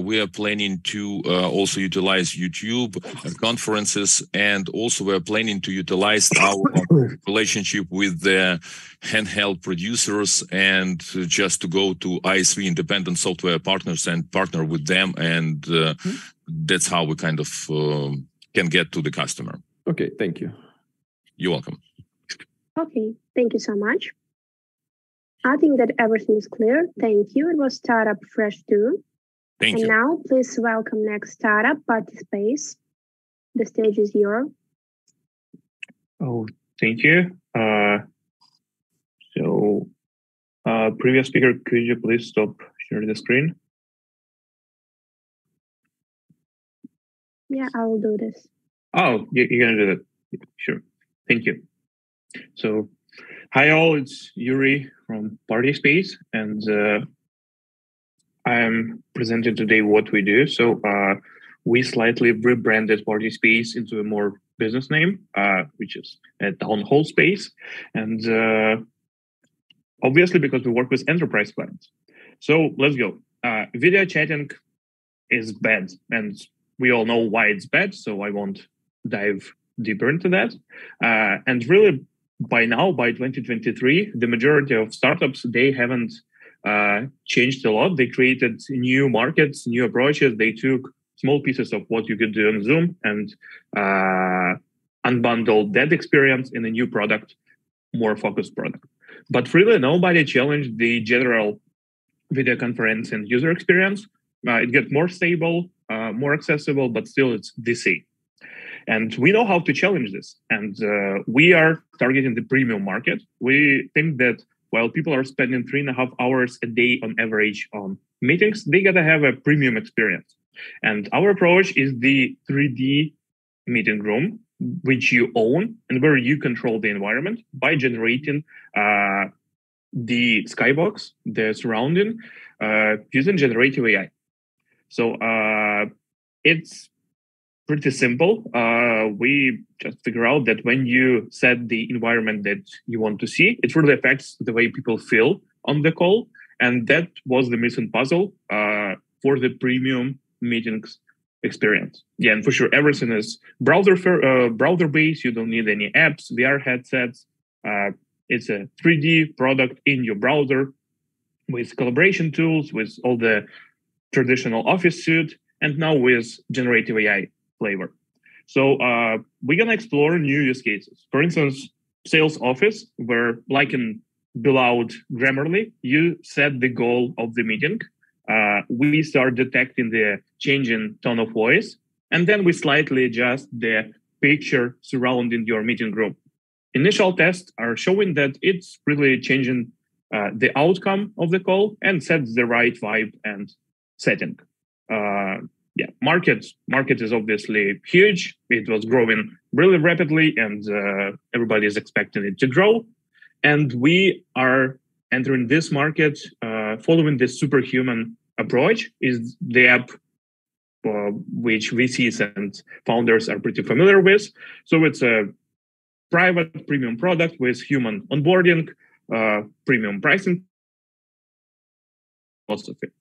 We are planning to also utilize YouTube conferences, and also we are planning to utilize our relationship with the handheld producers and just to go to ISV, independent software partners, and partner with them, and that's how we kind of can get to the customer. Okay, thank you. You're welcome. Okay, thank you so much. I think that everything is clear. Thank you. It was Startup Fresh 2. Thank you. And now please welcome next startup, Partyspace. The stage is yours. Oh, thank you. Previous speaker, could you please stop sharing the screen? Yeah, I will do this. Oh, you're gonna do that. Sure. Thank you. So, hi all, it's Yuri from Partyspace, and I'm presenting today what we do. So, we slightly rebranded Partyspace into a more business name, which is a town hall space, and obviously because we work with enterprise clients. So let's go. Video chatting is bad, and we all know why it's bad, so I won't dive deeper into that. And really, by now, by 2023, the majority of startups, they haven't changed a lot. They created new markets, new approaches. They took small pieces of what you could do on Zoom and unbundled that experience in a new product, more focused product. But really, nobody challenged the general video conference and user experience. It gets more stable, more accessible, but still it's the same. And we know how to challenge this. And we are targeting the premium market. We think that while people are spending 3.5 hours a day on average on meetings, they got to have a premium experience. And our approach is the 3D meeting room, which you own and where you control the environment by generating the skybox, the surrounding, using generative AI. So it's pretty simple. We just figure out that when you set the environment that you want to see, it really affects the way people feel on the call. And that was the missing puzzle for the premium meetings experience. Yeah, and for sure, everything is browser-based. You don't need any apps, VR headsets. It's a 3D product in your browser with collaboration tools, with all the traditional office suite, and now with generative AI flavor. So we're going to explore new use cases. For instance, sales office, where like in below Grammarly, you set the goal of the meeting. We start detecting the changing tone of voice, and then we slightly adjust the picture surrounding your meeting room. Initial tests are showing that it's really changing the outcome of the call and set the right vibe and setting. Market is obviously huge. It was growing really rapidly, and everybody is expecting it to grow. And we are entering this market following this superhuman approach. Is the app which VCs and founders are pretty familiar with. So it's a private premium product with human onboarding, premium pricing, lots of it.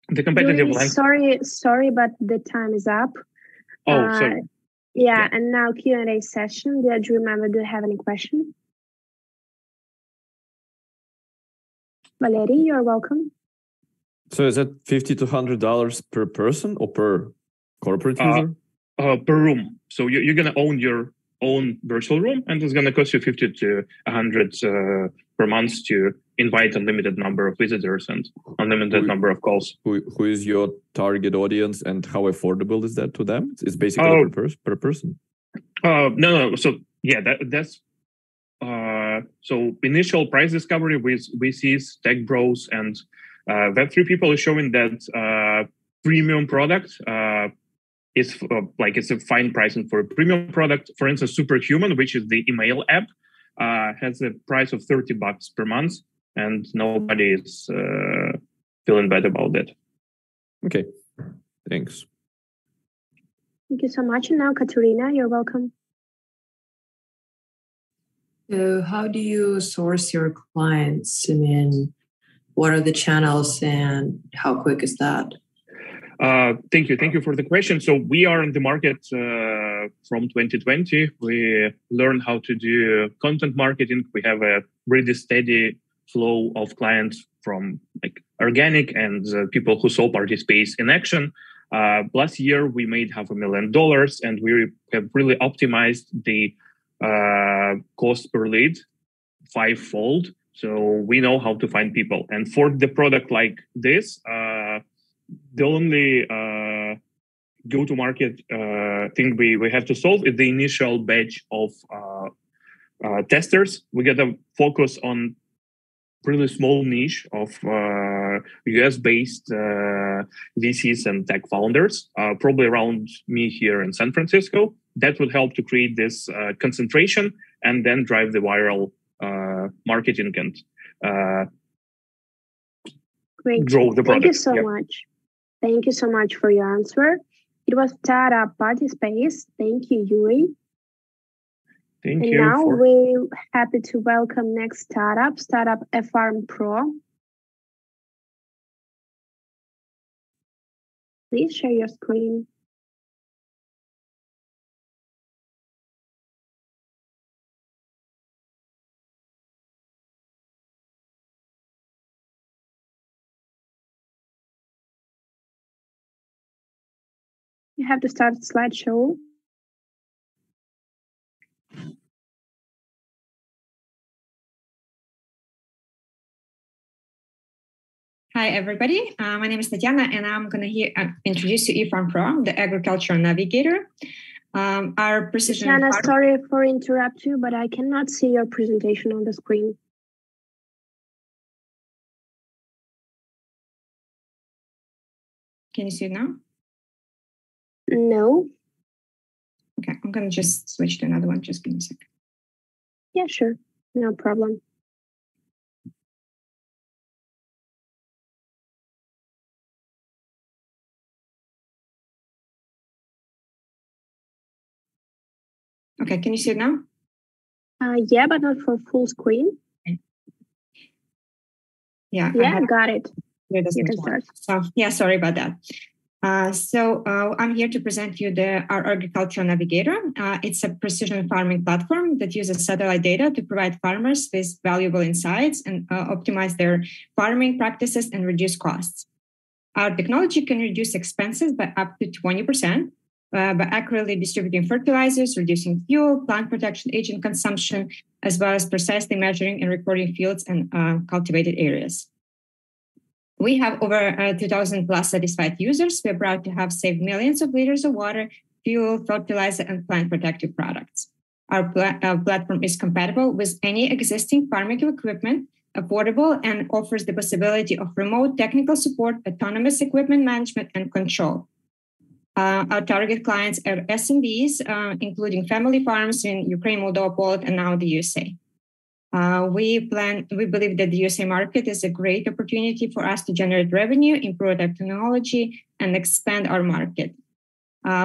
The competitive Sorry, but the time is up. Oh, sorry. Yeah, and now Q&A session. Do you remember, do you have any questions? Valery, you're welcome. So is that $50 to $100 per person or per corporate user? Per room. So you're going to own your own virtual room, and it's going to cost you 50 to 100 per month to invite unlimited number of visitors and unlimited number of calls. Who is your target audience, and how affordable is that to them? It's basically per person. No. So yeah, that's so initial price discovery with VCs, tech bros, and Web3 people is showing that premium product is it's a fine pricing for a premium product. For instance, Superhuman, which is the email app, has a price of $30 per month, and nobody is feeling bad about that. Okay, thanks. Thank you so much. And now, Katerina, you're welcome. So how do you source your clients? I mean, what are the channels and how quick is that? Thank you for the question. So we are in the market from 2020. We learned how to do content marketing. We have a really steady flow of clients from organic and people who saw Party Space in action. Last year, we made $500,000, and we have really optimized the cost per lead 5-fold. So we know how to find people. And for the product like this, the only go-to-market thing we have to solve is the initial batch of testers. We got to focus on really small niche of US-based VCs and tech founders, probably around me here in San Francisco. That would help to create this concentration and then drive the viral marketing and Great. grow the product. Thank you so much. Thank you so much for your answer. It was Startup Party Space. Thank you, Yuri. Thank you. And now we're happy to welcome next startup Farm Pro. Please share your screen. You have to start slideshow. Hi, everybody. My name is Tatiana, and I'm going to introduce you eFarm Pro, the agricultural navigator. Our precision. Tatiana, sorry for interrupt you, but I cannot see your presentation on the screen. Can you see it now? No. Okay, I'm going to just switch to another one. Just give me a second. Yeah, sure. No problem. Okay, can you see it now? Yeah, but not for full screen. Yeah, got it. You can start. So yeah, sorry about that. I'm here to present you our agricultural navigator. It's a precision farming platform that uses satellite data to provide farmers with valuable insights and optimize their farming practices and reduce costs. Our technology can reduce expenses by up to 20%. By accurately distributing fertilizers, reducing fuel, plant protection agent consumption, as well as precisely measuring and recording fields and cultivated areas. We have over 2,000 plus satisfied users. We're proud to have saved millions of liters of water, fuel, fertilizer, and plant protective products. Our platform is compatible with any existing farming equipment affordable, and offers the possibility of remote technical support, autonomous equipment management, and control. Our target clients are SMBs, including family farms in Ukraine, Moldova, Poland, and now the USA. We believe that the USA market is a great opportunity for us to generate revenue, improve our technology, and expand our market.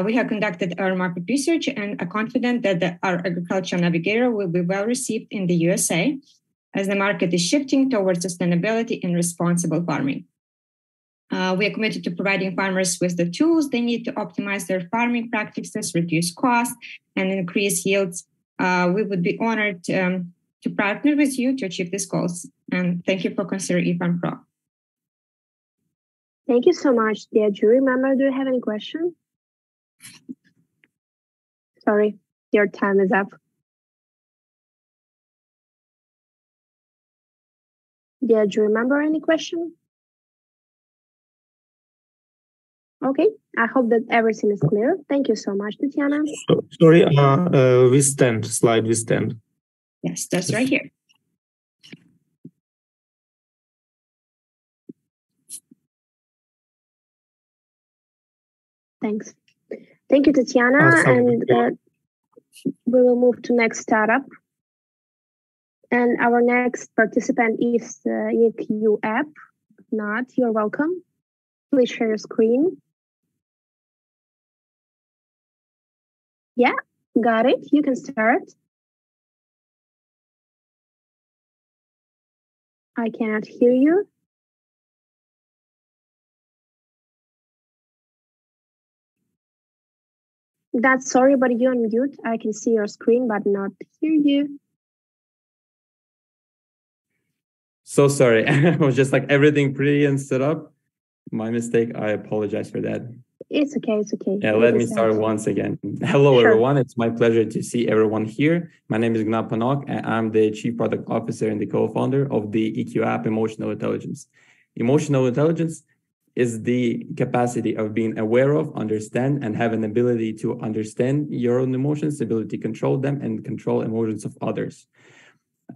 We have conducted our market research and are confident that our agricultural navigator will be well received in the USA as the market is shifting towards sustainability and responsible farming. We are committed to providing farmers with the tools they need to optimize their farming practices, reduce costs, and increase yields. We would be honored to partner with you to achieve these goals. And thank you for considering eFarm Pro. Thank you so much, dear jury member. Do you have any questions? Sorry, your time is up. Dear jury member, any question? Okay, I hope that everything is clear. Thank you so much, Tatiana. Sorry, slide we stand. Yes, that's right here. Thanks. Thank you, Tatiana. And we will move to next startup. And our next participant is EQ app. If not, you're welcome. Please share your screen. Yeah, got it. You can start. I cannot hear you. That's sorry, but you're on mute. I can see your screen, but not hear you. So sorry. I was just like everything pretty and set up. My mistake. I apologize for that. It's okay. It's okay. Yeah, let me start once again. Hello, everyone. It's my pleasure to see everyone here. My name is Gnat Panok, and I'm the Chief Product Officer and the co-founder of the EQ app, Emotional Intelligence. Emotional intelligence is the capacity of being aware of, understand, and have an ability to understand your own emotions, ability to control them, and control emotions of others.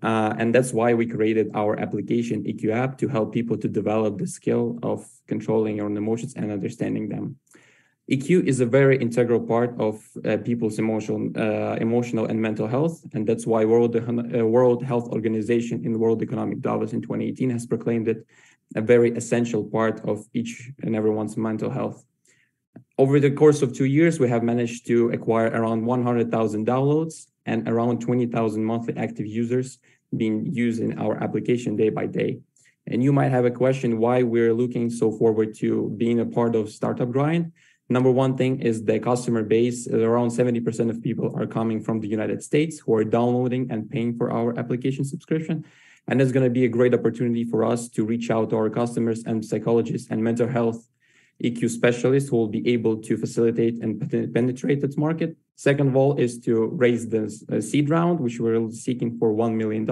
And that's why we created our application, EQ app, to help people to develop the skill of controlling your own emotions and understanding them. EQ is a very integral part of people's emotional and mental health, and that's why World Health Organization in World Economic Davos in 2018 has proclaimed it a very essential part of each and everyone's mental health. Over the course of 2 years, we have managed to acquire around 100,000 downloads and around 20,000 monthly active users being used in our application day by day. And you might have a question why we're looking so forward to being a part of Startup Grind. Number one thing is the customer base. Around 70% of people are coming from the United States who are downloading and paying for our application subscription. And it's going to be a great opportunity for us to reach out to our customers and psychologists and mental health EQ specialists who will be able to facilitate and penetrate this market. Second of all is to raise the seed round, which we're seeking for $1 million.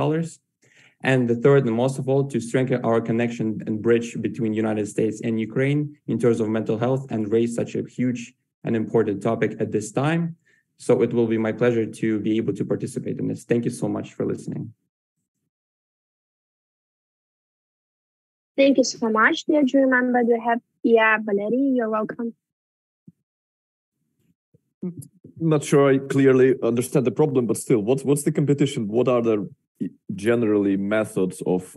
And the third, and most of all, to strengthen our connection and bridge between United States and Ukraine in terms of mental health and raise such a huge and important topic at this time. So it will be my pleasure to be able to participate in this. Thank you so much for listening. Thank you so much. Do you remember to have, Valery, you're welcome. Not sure I clearly understand the problem, but still, what's the competition? What are the generally methods of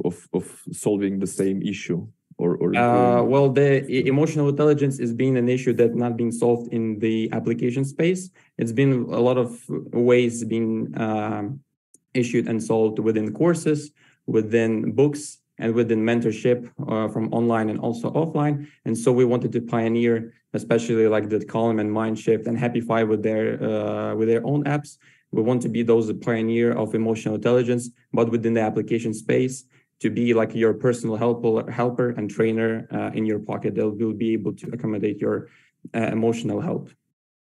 solving the same issue? Well, the emotional intelligence is being an issue that's not being solved in the application space. It's been a lot of ways being issued and solved within courses, within books, and within mentorship from online and also offline. And so we wanted to pioneer, especially like the Calm and Mindshift and Happify with their own apps. We want to be those pioneer of emotional intelligence, but within the application space, to be like your personal helper and trainer in your pocket that will be able to accommodate your emotional help.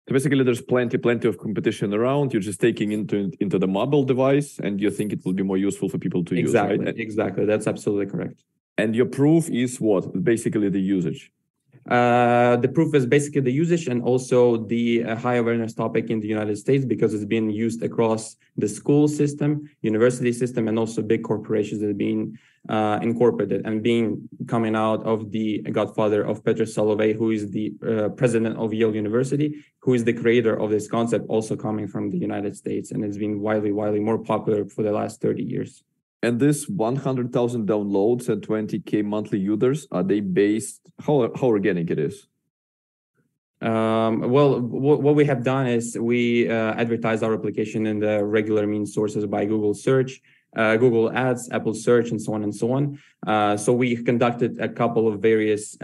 So basically, there's plenty of competition around. You're just taking into the mobile device, and you think it will be more useful for people to use, right? Exactly. That's absolutely correct. And your proof is what? Basically, the usage. The proof is basically the usage and also the high awareness topic in the United States, because it's been used across the school system, university system, and also big corporations that have been incorporated and coming out of the godfather of Peter Salovey, who is the president of Yale University, who is the creator of this concept, also coming from the United States, and it's been widely more popular for the last 30 years. And this 100,000 downloads and 20K monthly users, are they based, how organic it is? Well, what we have done is we advertise our application in the regular means sources by Google search, Google Ads, Apple search, and so on and so on. So we conducted a couple of various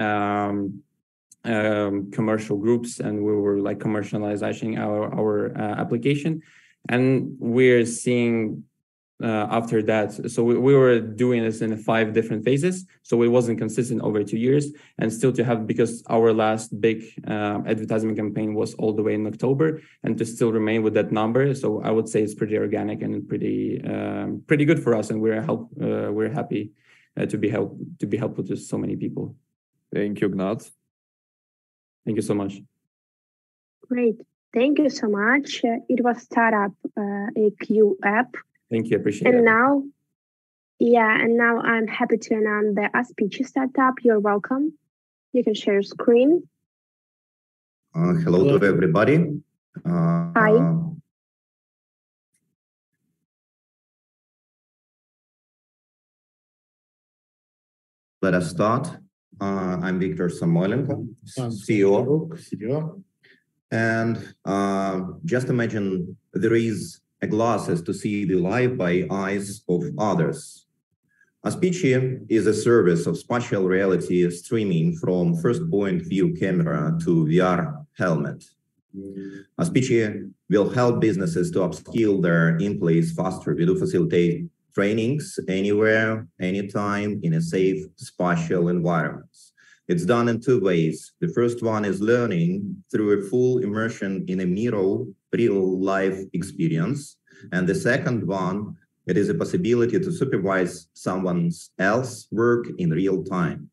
commercial groups, and we were like commercializing our application, and we're seeing after that. So we were doing this in 5 different phases. So it wasn't consistent over 2 years, and still to have, because our last big advertisement campaign was all the way in October, and to still remain with that number. So I would say it's pretty organic and pretty good for us. And we're happy to be helpful to so many people. Thank you, Gnat. Thank you so much. Great. Thank you so much. It was Startup AQ app. Thank you, appreciate it. And now I'm happy to announce the Aspici startup. You're welcome. You can share your screen. Hello to everybody. Hi. Let us start. I'm Viktor Samoilenko, CEO. And just imagine there is a glasses to see the life by eyes of others. Aspici is a service of spatial reality streaming from first point view camera to VR helmet. Aspici will help businesses to upskill their employees faster. We do facilitate trainings anywhere, anytime, in a safe spatial environment. It's done in 2 ways. The first one is learning through a full immersion in a real life experience. And the second one, it is a possibility to supervise someone else's work in real time.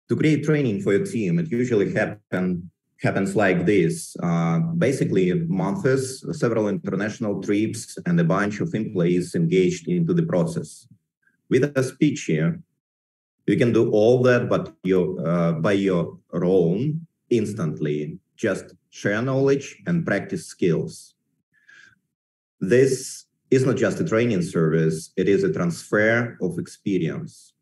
To create training for your team, it usually happens like this. Basically, months, several international trips, and a bunch of employees engaged into the process. With Aspici, you can do all that, but by your own, instantly. Just share knowledge and practice skills. This is not just a training service, it is a transfer of experience.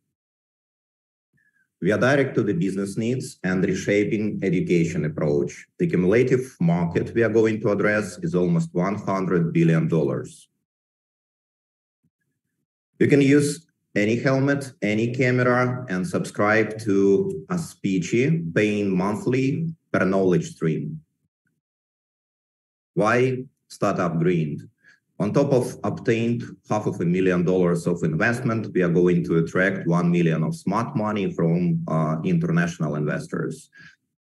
We are direct to the business needs and reshaping education approach. The cumulative market we are going to address is almost $100 billion. You can use any helmet, any camera, and subscribe to Aspici, paying monthly per knowledge stream. Why Startup Grind? On top of obtained $500,000 of investment, we are going to attract $1 million of smart money from international investors.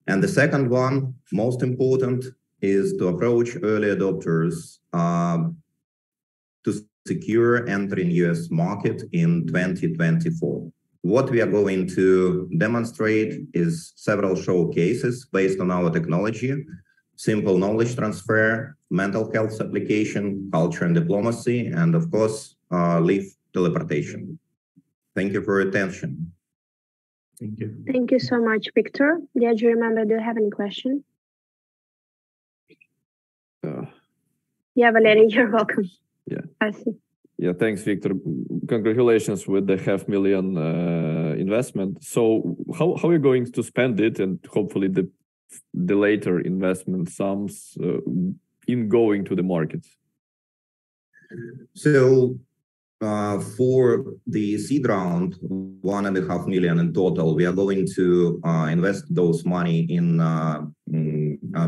And the second one, most important, is to approach early adopters to secure entering US market in 2024. What we are going to demonstrate is several showcases based on our technology, simple knowledge transfer, mental health application, culture and diplomacy, and of course, live teleportation. Thank you for your attention. Thank you. Thank you so much, Victor. Did you remember, do you have any question? Yeah, Valery, you're welcome. Yeah. I see. Yeah, thanks, Victor. Congratulations with the $500,000 investment. So how are you going to spend it, and hopefully the later investment sums in going to the market? So for the seed round, $1.5 million in total, we are going to invest those money in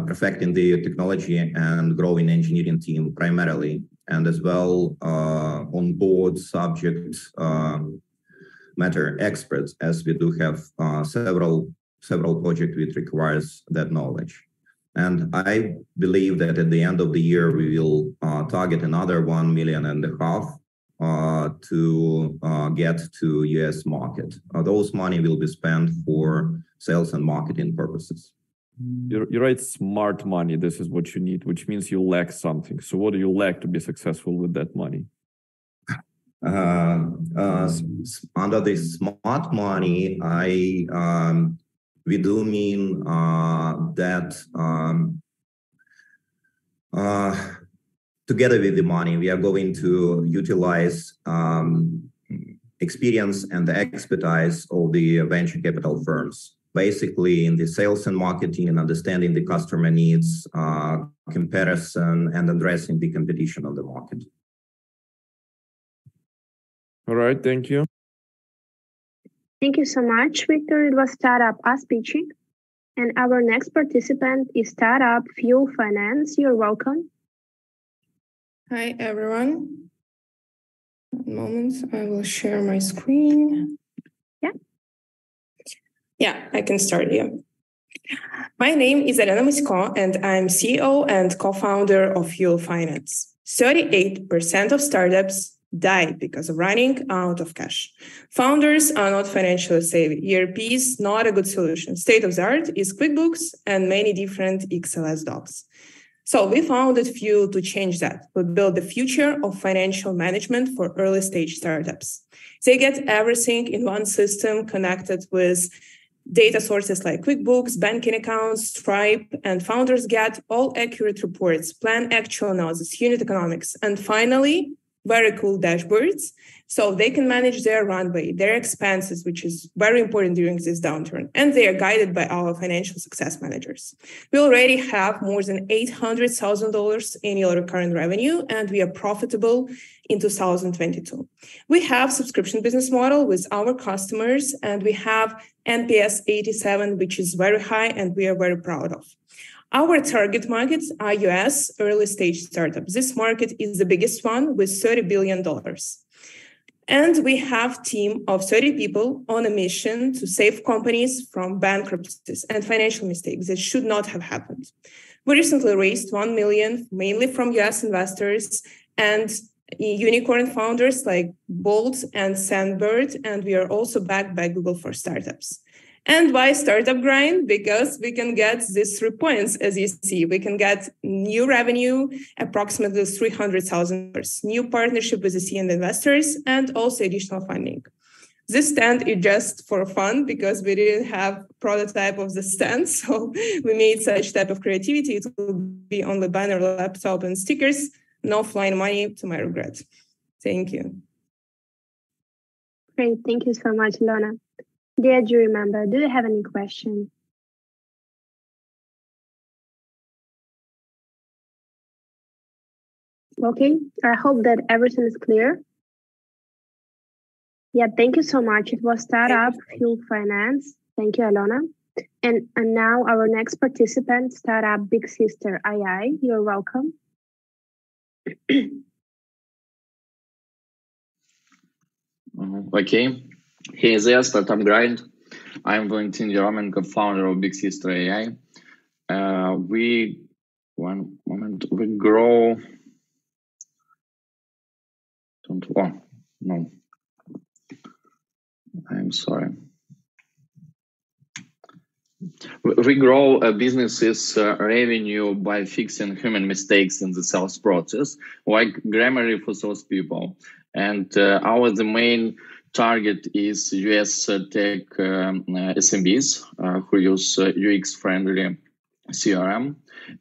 perfecting the technology and growing engineering team primarily, and as well on board subject matter experts, as we do have several projects which requires that knowledge. And I believe that at the end of the year, we will target another $1.5 million to get to US market. Those money will be spent for sales and marketing purposes. You write smart money. This is what you need, which means you lack something. So what do you lack to be successful with that money? Under the smart money, we do mean that together with the money, we are going to utilize experience and the expertise of the venture capital firms, basically in the sales and marketing and understanding the customer needs, comparison, and addressing the competition on the market. All right, thank you. Thank you so much, Victor. It was Startup Us Pitching. And our next participant is Startup Fuel Finance. You're welcome. Hi, everyone. One moment, I will share my screen. Yeah, I can start here. My name is Elena Musko, and I'm CEO and co-founder of Fuel Finance. 38% of startups die because of running out of cash. Founders are not financially savvy. ERP is not a good solution. State of the art is QuickBooks and many different XLS docs. So we founded Fuel to change that. We build the future of financial management for early stage startups. They get everything in one system connected with data sources like QuickBooks, banking accounts, Stripe, and founders get all accurate reports, plan actual analysis, unit economics, and finally, very cool dashboards, so they can manage their runway, their expenses, which is very important during this downturn, and they are guided by our financial success managers. We already have more than $800,000 annual recurring revenue, and we are profitable in 2022. We have subscription business model with our customers, and we have NPS 87, which is very high, and we are very proud of. Our target markets are US early stage startups. This market is the biggest one with $30 billion. And we have a team of 30 people on a mission to save companies from bankruptcies and financial mistakes that should not have happened. We recently raised $1 million, mainly from US investors and unicorn founders like Bolt and Sandbird, and we are also backed by Google for Startups. And why Startup Grind? Because we can get these 3 points, as you see. We can get new revenue, approximately $300,000, new partnership with the C and investors, and also additional funding. This stand is just for fun because we didn't have prototype of the stand, so we made such type of creativity. It will be on the banner, laptop, and stickers. No flying money, to my regret. Thank you. Great, thank you so much, Lona. Dear jury member, do you have any questions? Okay, I hope that everything is clear. Yeah, thank you so much. It was Startup Fuel Finance. Thank you, Alona. And now our next participant, Startup Big Sister II. You're welcome. Okay, here is Startup Grind. I'm Valentin Yeromen, co-founder of Big Sister AI. We grow. No, I'm sorry. We grow businesses' revenue by fixing human mistakes in the sales process, like Grammarly for those people. And the main target is US tech SMBs who use UX-friendly CRM.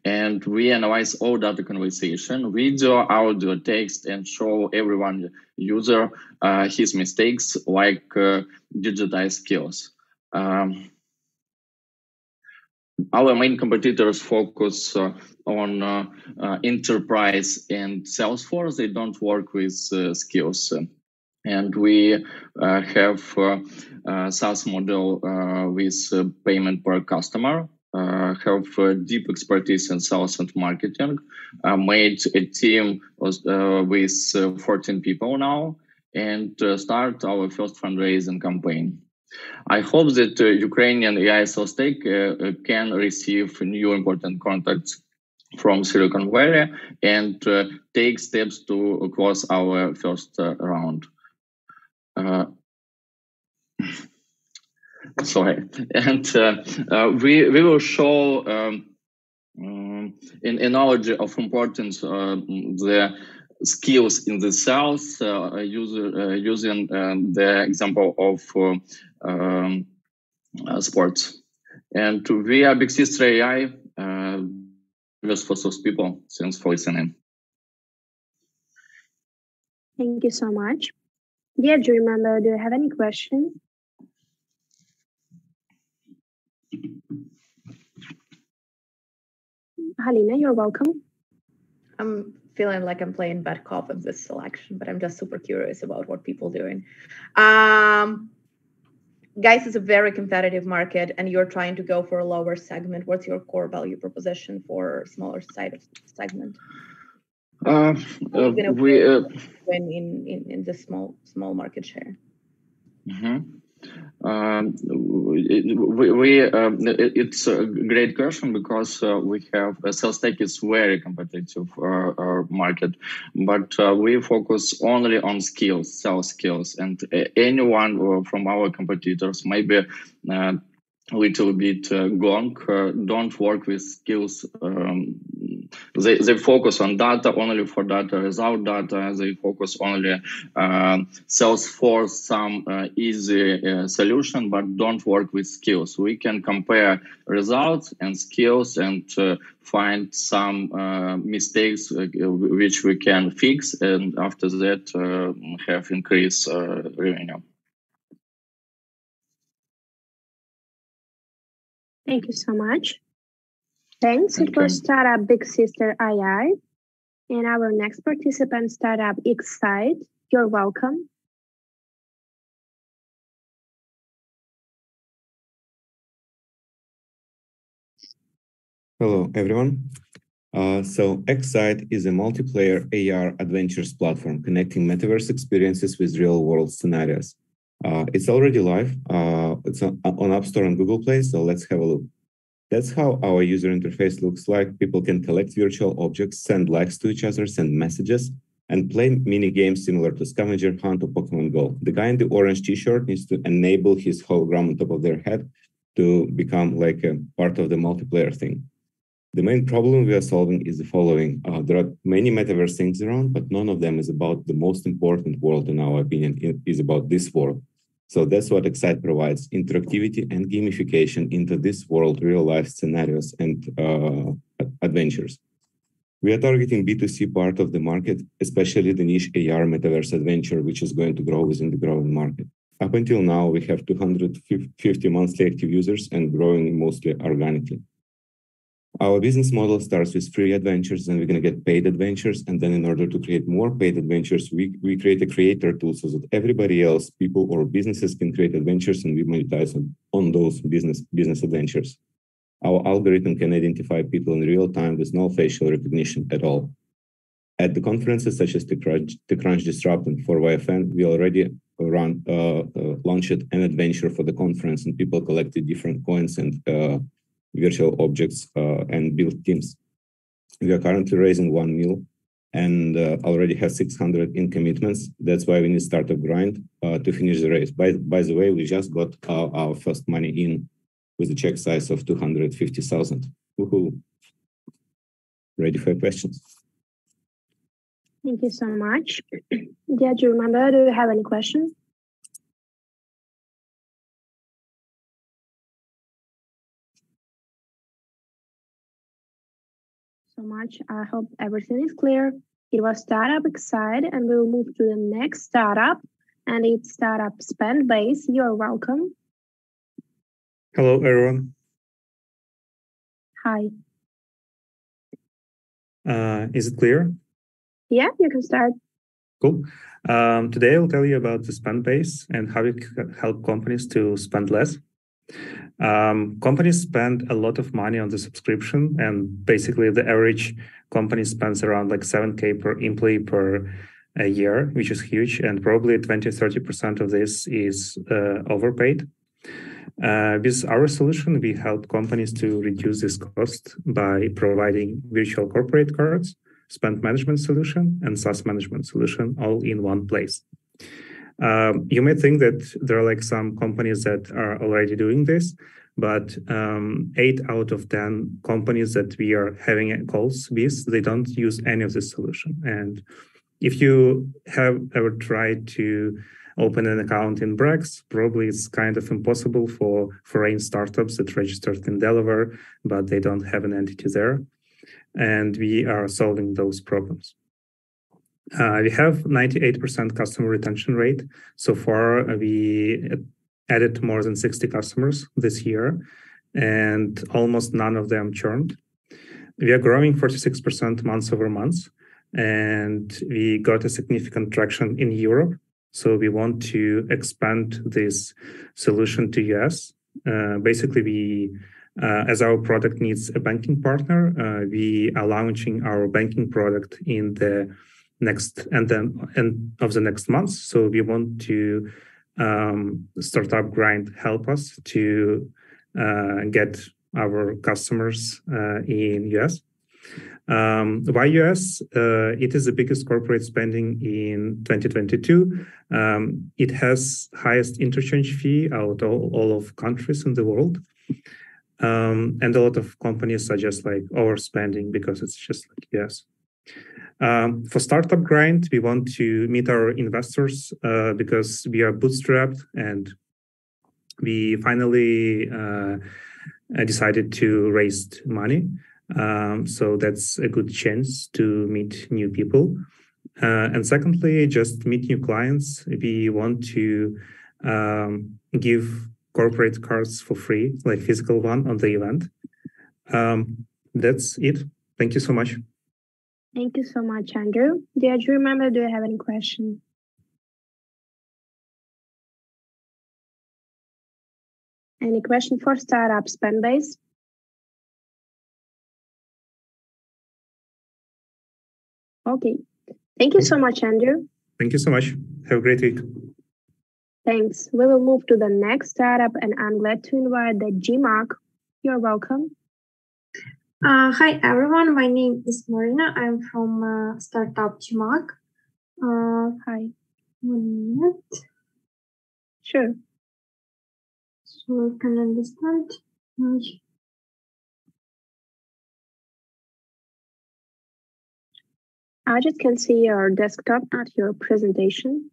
And we analyze all data conversation, video, audio, text, and show everyone user his mistakes, like digitized skills. Our main competitors focus on enterprise and Salesforce. They don't work with skills. And we have SaaS model with payment per customer, have deep expertise in sales and marketing, made a team with 14 people now, and start our first fundraising campaign. I hope that Ukrainian AI sales tech can receive new important contacts from Silicon Valley and take steps to close our first round. Sorry, and we will show in analogy of importance the skills in the sales using the example of sports. And we are Big Sister AI just for those people. Thanks for listening. Thank you so much. Yeah, do you remember, do you have any questions? Halina, you're welcome. I'm feeling like I'm playing bad cop in this selection, but I'm just super curious about what people are doing. Guys, it's a very competitive market and you're trying to go for a lower segment. What's your core value proposition for smaller side of segment? We win in the small market share. It's a great question because we have sales tech is very competitive market, but we focus only on skills, sales skills, and anyone from our competitors maybe little bit gong don't work with skills. They focus on data only for data, result data. They focus only sales for some easy solution, but don't work with skills. We can compare results and skills and find some mistakes which we can fix, and after that have increased revenue. Thank you so much. Thanks. It was Startup Big Sister AI. And our next participant, Startup Excite. You're welcome. Hello, everyone. So Excite is a multiplayer AR adventures platform connecting metaverse experiences with real-world scenarios. It's already live. It's on App Store and Google Play, so let's have a look. That's how our user interface looks like. People can collect virtual objects, send likes to each other, send messages, and play mini games similar to Scavenger Hunt or Pokemon Go. The guy in the orange t-shirt needs to enable his hologram on top of their head to become like a part of the multiplayer thing. The main problem we are solving is the following. There are many metaverse things around, but none of them is about the most important world, in our opinion. It is about this world. So that's what Excite provides, interactivity and gamification into this world, real-life scenarios and adventures. We are targeting B2C part of the market, especially the niche AR metaverse adventure, which is going to grow within the growing market. Up until now, we have 250 monthly active users and growing mostly organically. Our business model starts with free adventures, and we're going to get paid adventures. And then in order to create more paid adventures, we create a creator tool so that everybody else, people or businesses, can create adventures, and we monetize on those business adventures. Our algorithm can identify people in real time with no facial recognition at all. At the conferences such as the Crunch Disrupt and for YFN, we already launched an adventure for the conference, and people collected different coins and virtual objects and build teams. We are currently raising 1 million and already have 600 in commitments. That's why we need Startup Grind to finish the race. By the way, we just got our first money in with a check size of 250,000. Woohoo! Ready for questions? Thank you so much. Yeah, do you remember? Do you have any questions? So much. I hope everything is clear. It was Startup Excite, and we'll move to the next startup, and it's Startup Spendbase. You're welcome. Hello, everyone. Hi. Is it clear? Yeah, you can start. Cool. Today, I'll tell you about the Spendbase and how it can help companies to spend less. Companies spend a lot of money on the subscription, and basically the average company spends around like 7K per employee per year, which is huge, and probably 20-30% of this is overpaid. With our solution, we help companies to reduce this cost by providing virtual corporate cards, spend management solution, and SaaS management solution all in one place. You may think that there are like some companies that are already doing this, but 8 out of 10 companies that we are having calls with, they don't use any of this solution. And if you have ever tried to open an account in Brex, probably it's kind of impossible for foreign startups that registered in Delaware, but they don't have an entity there. And we are solving those problems. We have 98% customer retention rate. So far, we added more than 60 customers this year, and almost none of them churned. We are growing 46% month over month, and we got a significant traction in Europe. So we want to expand this solution to US. Basically, we, as our product needs a banking partner, we are launching our banking product in the next end of the next month. So we want to Startup Grind help us to get our customers in US. Why US? It is the biggest corporate spending in 2022. It has highest interchange fee out of all of countries in the world. And a lot of companies are just like overspending because it's just like US. For Startup Grind, we want to meet our investors because we are bootstrapped and we finally decided to raise money. So that's a good chance to meet new people. And secondly, just meet new clients. We want to give corporate cards for free, like physical one on the event. That's it. Thank you so much. Thank you so much, Andrew. Do you remember, do you have any questions? Any question for startup spend base? Okay. Thank you so much, Andrew. Thank you so much. Have a great week. Thanks. We will move to the next startup, and I'm glad to invite the GMAC. You're welcome. Hi, everyone. My name is Marina. I'm from Startup GMAC. Hi. 1 minute. Sure. So I can understand. I just can see your desktop at your presentation.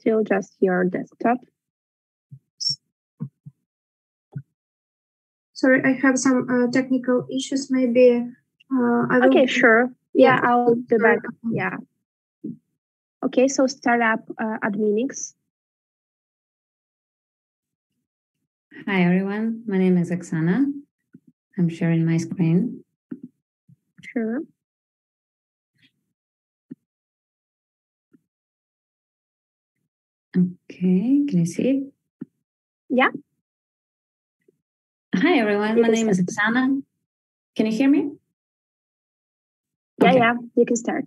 Still just your desktop. Sorry, I have some technical issues. Maybe I will... Okay, sure. Yeah, I'll be back. Yeah. Okay, so startup Adminix. Hi, everyone. My name is Oksana. I'm sharing my screen. Sure. Okay, can you see it? Yeah. Hi, everyone. My name is Oksana. Can you hear me? Yeah, okay. Yeah, you can start.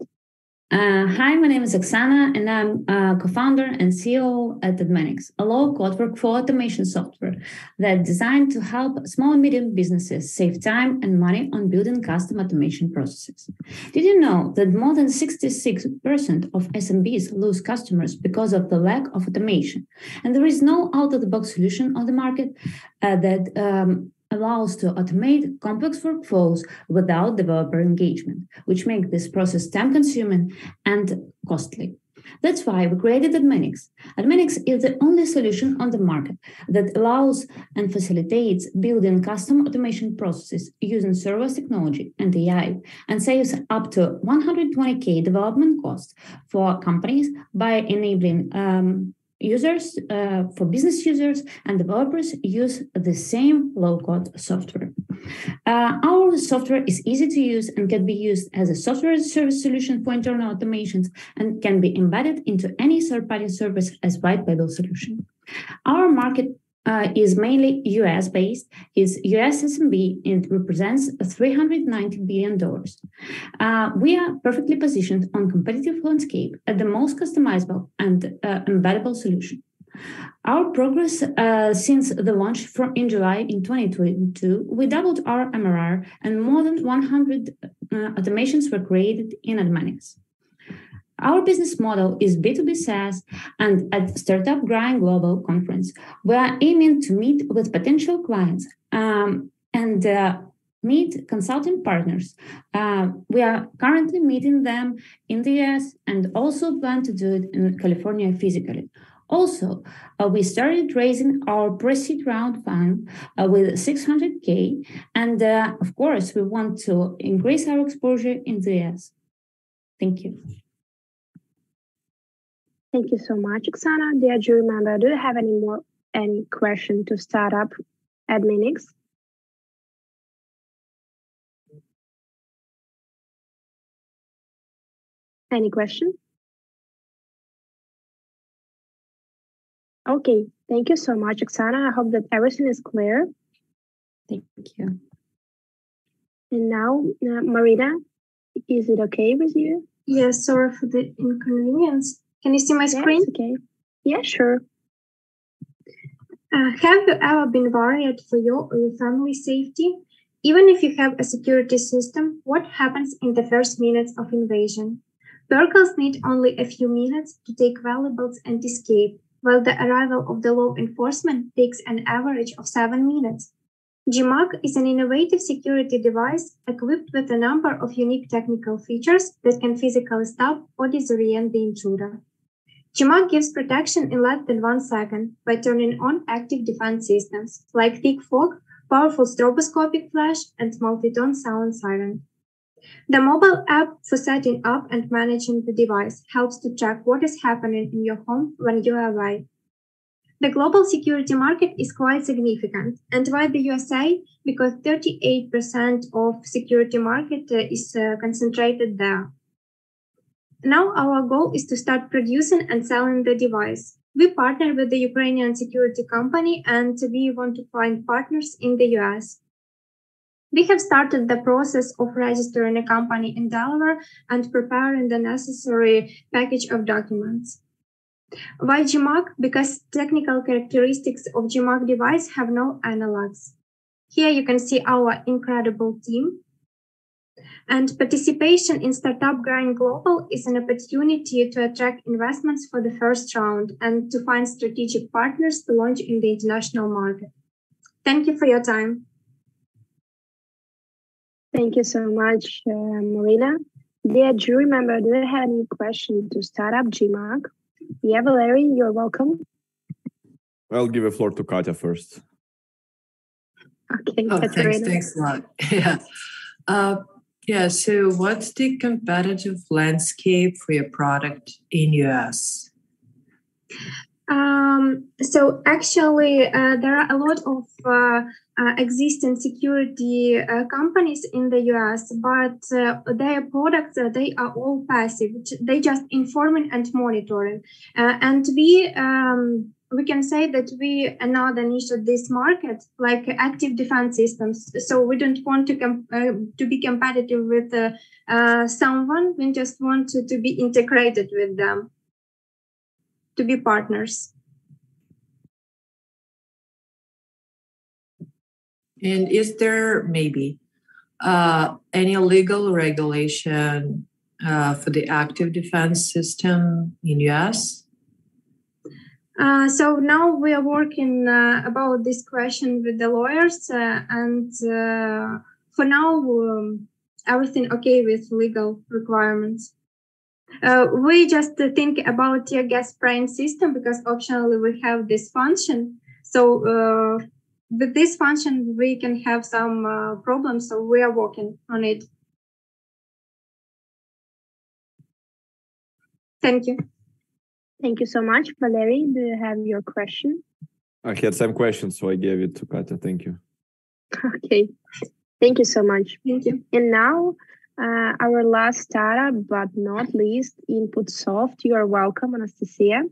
Hi, my name is Oksana, and I'm co-founder and CEO at Adminix, a low-code workflow automation software that's designed to help small and medium businesses save time and money on building custom automation processes. Did you know that more than 66% of SMBs lose customers because of the lack of automation? And there is no out-of-the-box solution on the market that allows to automate complex workflows without developer engagement, which make this process time-consuming and costly. That's why we created Adminix. Adminix is the only solution on the market that allows and facilitates building custom automation processes using serverless technology and AI, and saves up to $120K development costs for companies by enabling users, for business users and developers use the same low-code software. Our software is easy to use and can be used as a software as a service solution for internal automations and can be embedded into any third-party service as white label solution. Our market is mainly US based, is US SMB, and represents $390 billion. We are perfectly positioned on competitive landscape at the most customizable and embeddable solution. Our progress since the launch in July in 2022, we doubled our MRR and more than 100 automations were created in Admanics. Our business model is B2B SaaS, and at Startup Grind Global Conference, we are aiming to meet with potential clients and meet consulting partners. We are currently meeting them in the US and also plan to do it in California physically. Also, we started raising our pre-seed round fund with $600K, and of course, we want to increase our exposure in the US. Thank you. Thank you so much, Oksana. Dear jury member, do you have any question to Startup Adminics? Any question? Okay, thank you so much, Oksana. I hope that everything is clear. Thank you. And now, Marina, is it okay with you? Yes, sorry for the inconvenience. Can you see my screen? Yes, okay. Yeah, sure. Have you ever been worried for your or your family's safety? Even if you have a security system, what happens in the first minutes of invasion? Workers need only a few minutes to take valuables and escape, while the arrival of the law enforcement takes an average of 7 minutes. GMAC is an innovative security device equipped with a number of unique technical features that can physically stop or disorient the intruder. GMAC gives protection in less than 1 second by turning on active defense systems like thick fog, powerful stroboscopic flash, and multi-tone sound siren. The mobile app for setting up and managing the device helps to track what is happening in your home when you arrive. The global security market is quite significant. And why the USA? Because 38% of security market is concentrated there. Now our goal is to start producing and selling the device. We partner with the Ukrainian security company and we want to find partners in the US. We have started the process of registering a company in Delaware and preparing the necessary package of documents. Why GMAC? Because technical characteristics of GMAC device have no analogs. Here you can see our incredible team. And participation in Startup Grind Global is an opportunity to attract investments for the first round and to find strategic partners to launch in the international market. Thank you for your time. Thank you so much, Marina. Dear jury member, do you have any questions to Startup GMAC? Yeah, Valery, you're welcome. I'll give the floor to Katya first. Okay, thanks a lot. Yeah. So what's the competitive landscape for your product in US? So actually, there are a lot of existing security companies in the US, but their products, they are all passive. They just informing and monitoring. And we can say that we are not a niche of this market, like active defense systems. So we don't want to be competitive with someone. We just want to be integrated with them, to be partners. And is there maybe any legal regulation for the active defense system in US? So now we are working about this question with the lawyers, and for now, everything okay with legal requirements. We just think about tear gas spraying system because optionally we have this function. So with this function, we can have some problems. So we are working on it. Thank you. Thank you so much. Valery, do you have your question? I had some questions, so I gave it to Katya. Thank you. Okay. Thank you so much. Thank you. And now, our last startup, but not least, InputSoft. You are welcome, Anastasia.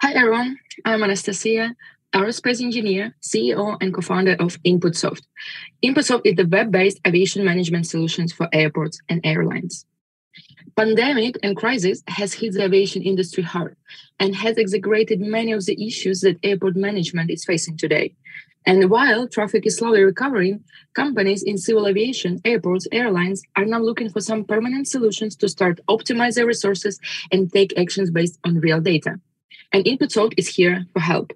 Hi, everyone. I'm Anastasia, aerospace engineer, CEO, and co-founder of InputSoft. InputSoft is the web-based aviation management solutions for airports and airlines. Pandemic and crisis has hit the aviation industry hard and has exaggerated many of the issues that airport management is facing today. And while traffic is slowly recovering, companies in civil aviation, airports, airlines are now looking for some permanent solutions to start optimize their resources and take actions based on real data. And InputSoft is here for help.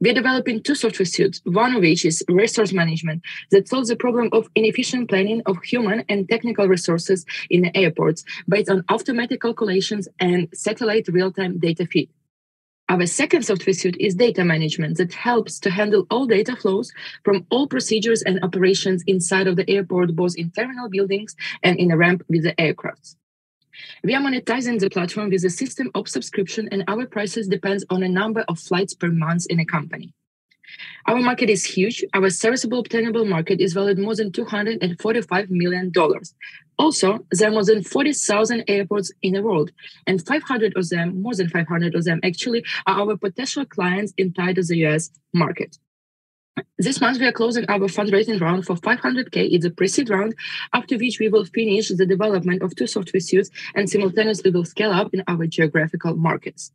We're developing two software suites, one of which is resource management that solves the problem of inefficient planning of human and technical resources in the airports based on automatic calculations and satellite real-time data feed. Our second software suite is data management that helps to handle all data flows from all procedures and operations inside of the airport, both in terminal buildings and in a ramp with the aircrafts. We are monetizing the platform with a system of subscription, and our prices depends on a number of flights per month in a company. Our market is huge. Our serviceable obtainable market is valued more than $245 million. Also, there are more than 40,000 airports in the world, and 500 of them, more than 500 of them actually, are our potential clients inside of the US market. This month, we are closing our fundraising round for $500K. It's a pre-seed round, after which we will finish the development of two software suites and simultaneously will scale up in our geographical markets.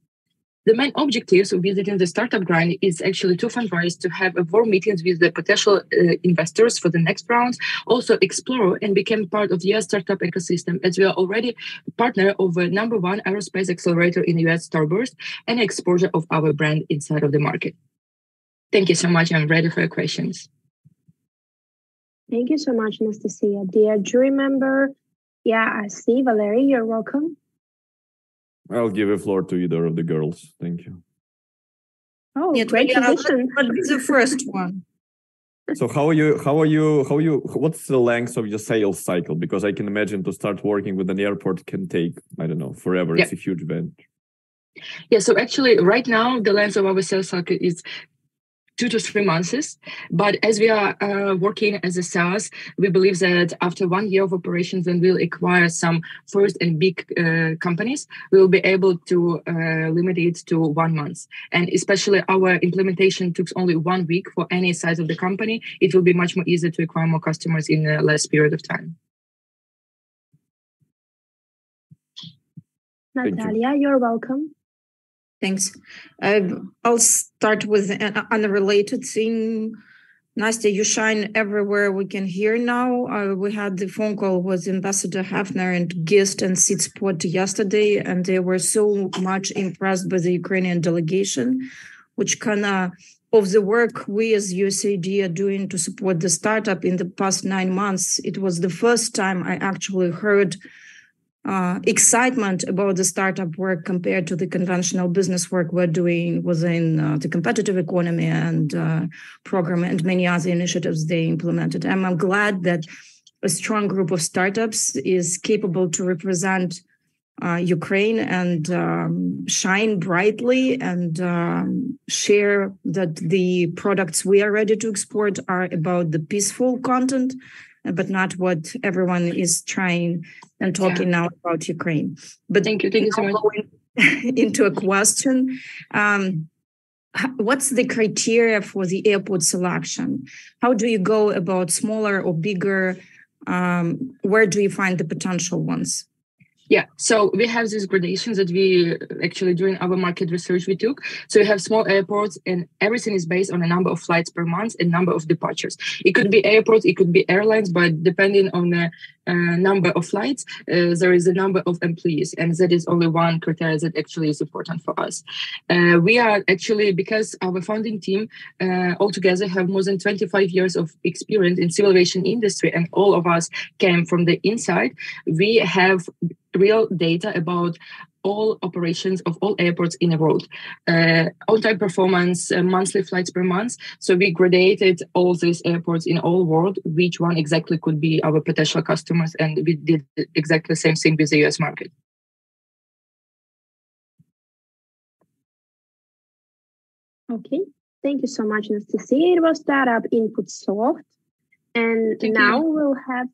The main objectives of visiting the Startup Grind is actually to fundraise, to have more meetings with the potential investors for the next rounds, also explore and become part of the US startup ecosystem, as we are already partner of a #1 aerospace accelerator in the US Starburst and exposure of our brand inside of the market. Thank you so much. I'm ready for your questions. Thank you so much, Anastasia. Dear jury member, I see Valerie, you're welcome. I'll give the floor to either of the girls. Thank you. Oh, great position. But the first one. So what's the length of your sales cycle? Because I can imagine to start working with an airport can take, I don't know, forever. It's a huge event. Yeah, so actually right now, the length of our sales cycle is 2 to 3 months. But as we are working as a SaaS, we believe that after 1 year of operations, when we'll acquire some first and big companies, we will be able to limit it to 1 month. And especially our implementation took only 1 week for any size of the company. It will be much more easier to acquire more customers in a less period of time. Natalia, you're welcome. Thanks. I'll start with an unrelated thing. Nastya, you shine everywhere we can hear now. We had the phone call with Ambassador Hafner and Gist and SeedSpot yesterday, and they were so much impressed by the Ukrainian delegation, which kind of the work we as USAID are doing to support the startup in the past 9 months. It was the first time I actually heard excitement about the startup work compared to the conventional business work we're doing within the competitive economy and program and many other initiatives they implemented. And I'm glad that a strong group of startups is capable to represent Ukraine and shine brightly and share that the products we are ready to export are about the peaceful content, but not what everyone is trying and talking now about Ukraine. But thank you so much. Going into a question, what's the criteria for the airport selection? How do you go about smaller or bigger? Where do you find the potential ones? Yeah, so we have these gradations that we actually during our market research we took. So we have small airports and everything is based on a number of flights per month and number of departures. It could be airports, it could be airlines, but depending on the number of flights, there is a number of employees, and that is only one criteria that actually is important for us. We are actually, because our founding team altogether have more than 25 years of experience in civil aviation industry, and all of us came from the inside, we have real data about all operations of all airports in the world, on-time performance, monthly flights per month. So we gradated all these airports in all world, which one exactly could be our potential customers, and we did exactly the same thing with the US market. Okay, thank you so much, Anastasia. It was Startup InputSoft, and now we'll have,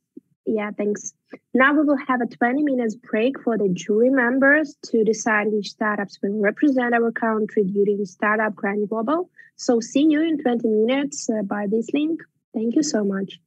thanks. Now we will have a 20 minutes break for the jury members to decide which startups will represent our country during Startup Grind Global. So see you in 20 minutes by this link. Thank you so much.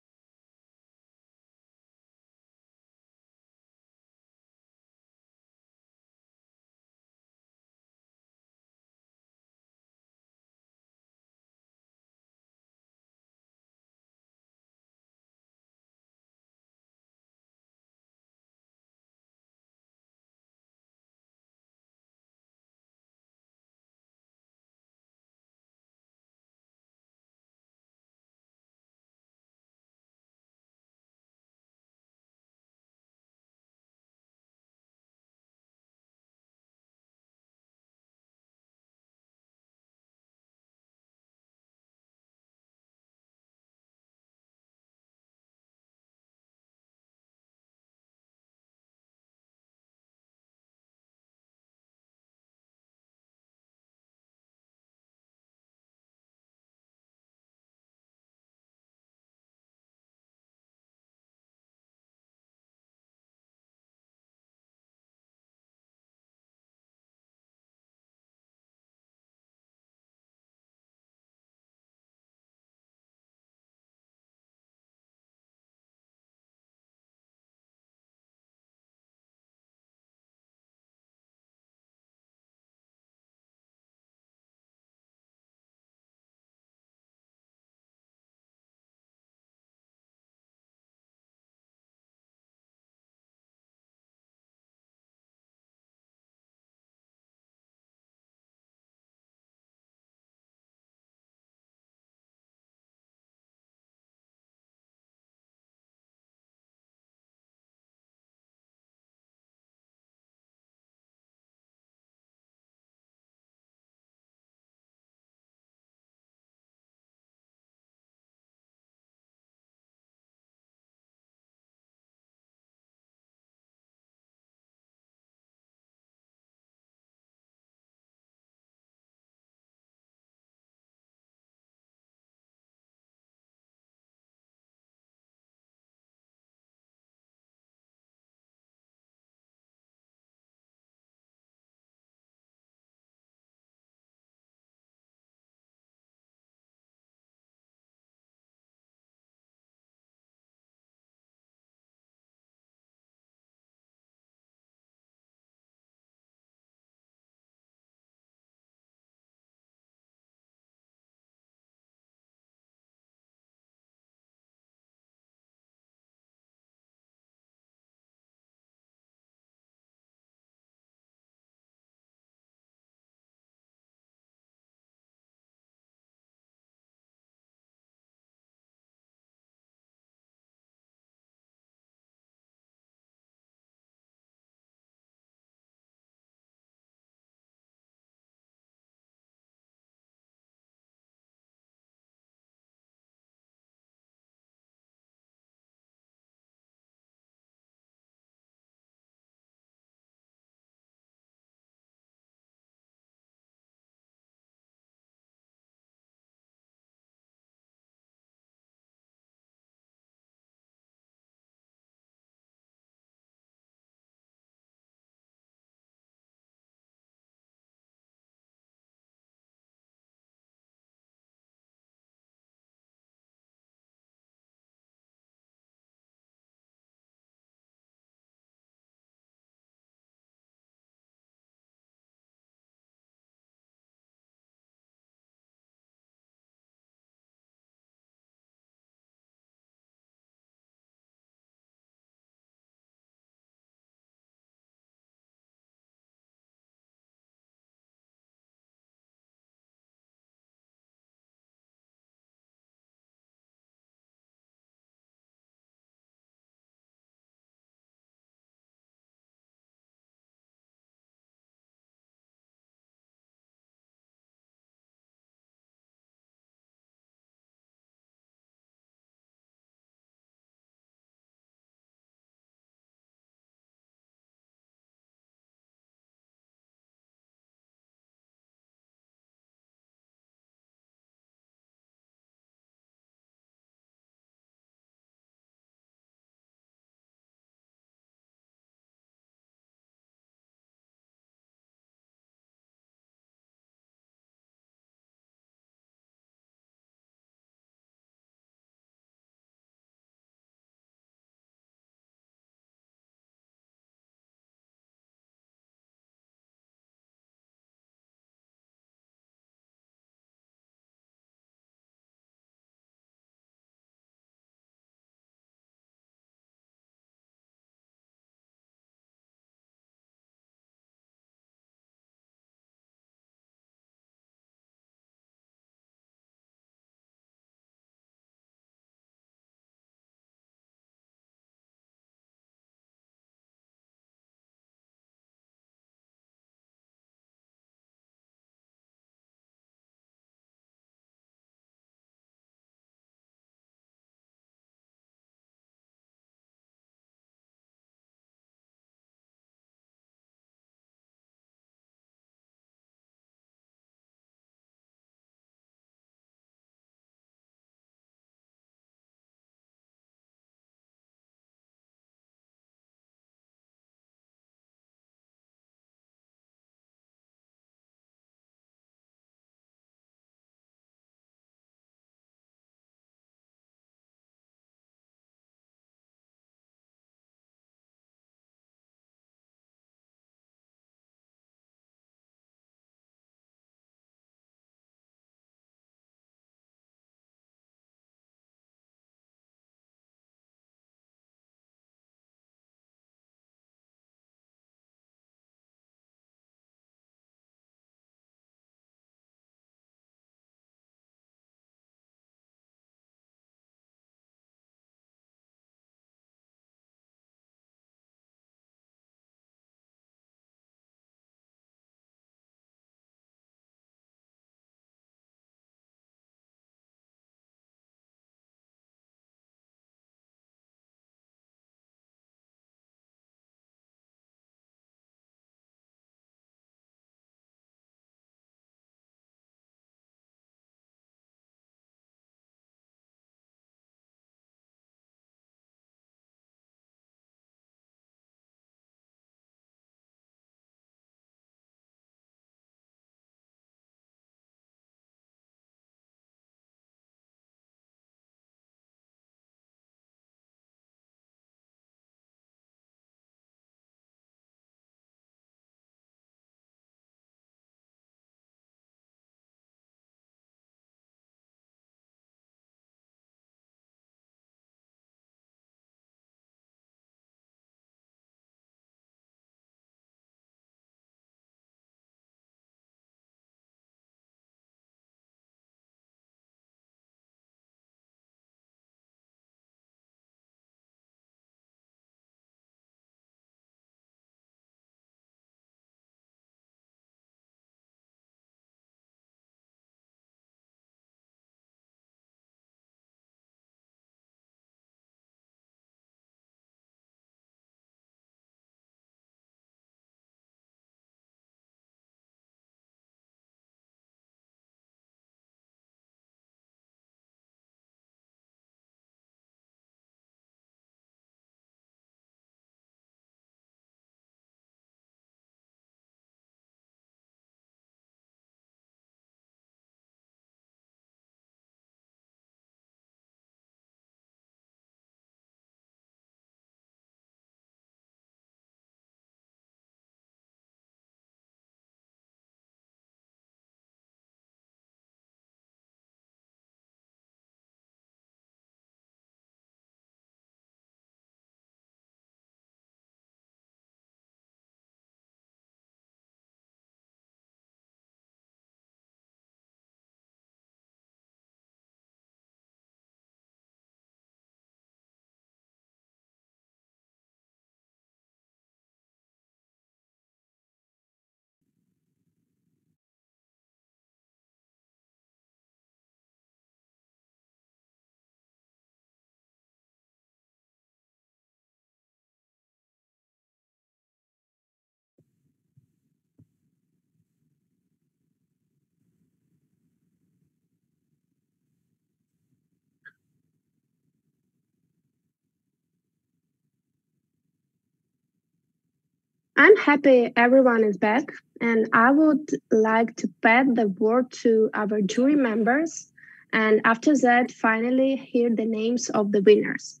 I'm happy everyone is back, and I would like to pass the word to our jury members, and after that, finally hear the names of the winners.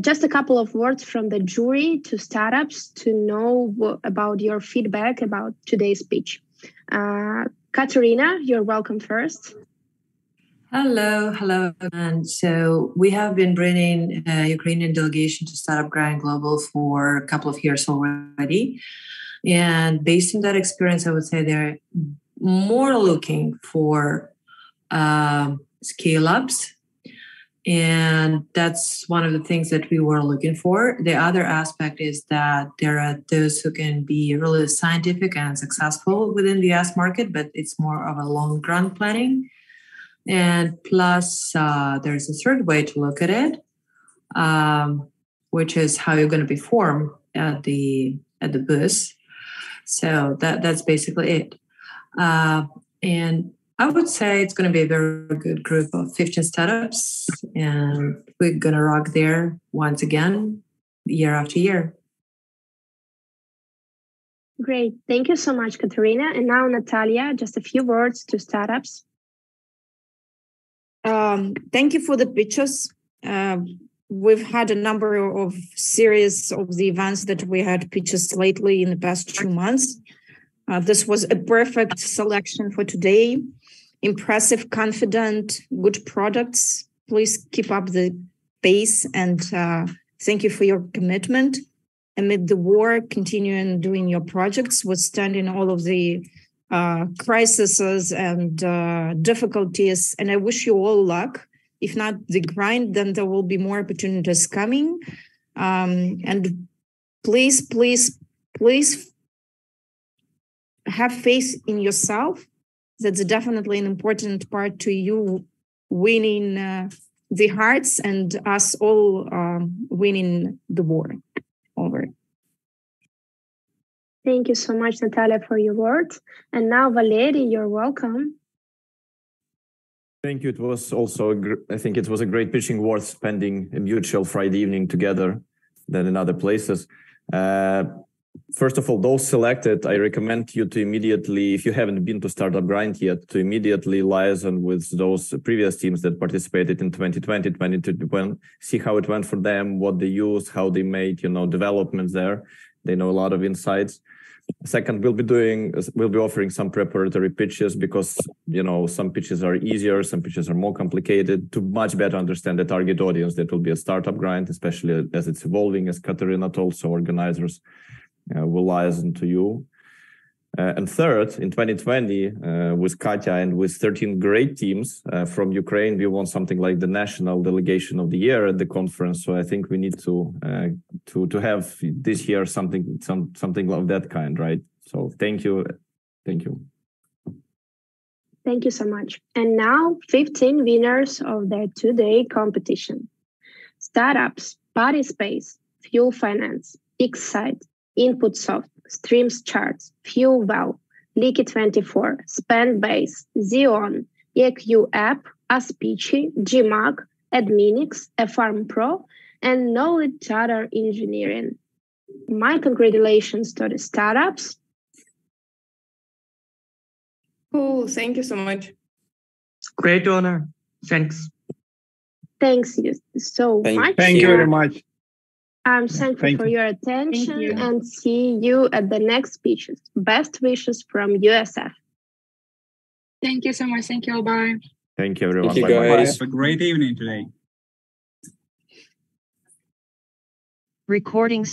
Just a couple of words from the jury to startups to know about your feedback about today's speech. Katerina, you're welcome first. Hello. And so we have been bringing Ukrainian delegation to Startup Grind Global for a couple of years already. And based on that experience, I would say they're more looking for scale-ups. And that's one of the things that we were looking for. The other aspect is that there are those who can be really scientific and successful within the US market, but it's more of a long-run planning. And plus, there's a third way to look at it, which is how you're going to perform at the booth. So that's basically it. And I would say it's going to be a very good group of 15 startups, and we're going to rock there once again, year after year. Great. Thank you so much, Katerina. And now, Natalia, just a few words to startups. Thank you for the pitches. We've had a number of series of the events that we had pitches lately in the past 2 months. This was a perfect selection for today. Impressive, confident, good products. Please keep up the pace, and thank you for your commitment. Amid the war, continuing doing your projects, withstanding all of the crises and difficulties, and I wish you all luck. If not the grind, then there will be more opportunities coming. And please have faith in yourself. That's definitely an important part to you winning the hearts and us all winning the war over. Thank you so much, Natalia, for your words. And now, Valery, you're welcome. Thank you. It was also, I think it was a great pitching, worth spending a mutual Friday evening together than in other places. First of all, those selected, I recommend you to immediately, if you haven't been to Startup Grind yet, to immediately liaison with those previous teams that participated in 2020, 2021, see how it went for them, what they used, how they made, developments there. They know a lot of insights. Second, we'll be offering some preparatory pitches because, some pitches are easier, some pitches are more complicated to much better understand the target audience that will be a Startup Grind, especially as it's evolving, as Katerina told, so organizers will liaison to you. And third, in 2020, with Katya and with 13 great teams from Ukraine, we won something like the National Delegation of the Year at the conference. So I think we need to have this year something of that kind, right? So thank you. Thank you so much. And now 15 winners of their two-day competition. Startups, Body Space, Fuel Finance, Excite, Inputsoft, Streams Charts, FuelWell, Leaky24, Spendbase, Xeon, EQ App, Aspici, GMAG, Adminix, Farm Pro, and Knowledge Data Engineering. My congratulations to the startups. Cool, thank you so much. Great honor. Thanks. Thanks you so much. Thank you very much. I'm thankful for your attention and see you at the next speeches. Best wishes from USF. Thank you so much. Thank you all. Bye. Thank you, everyone. Thank you, guys. Have a great evening today. Recording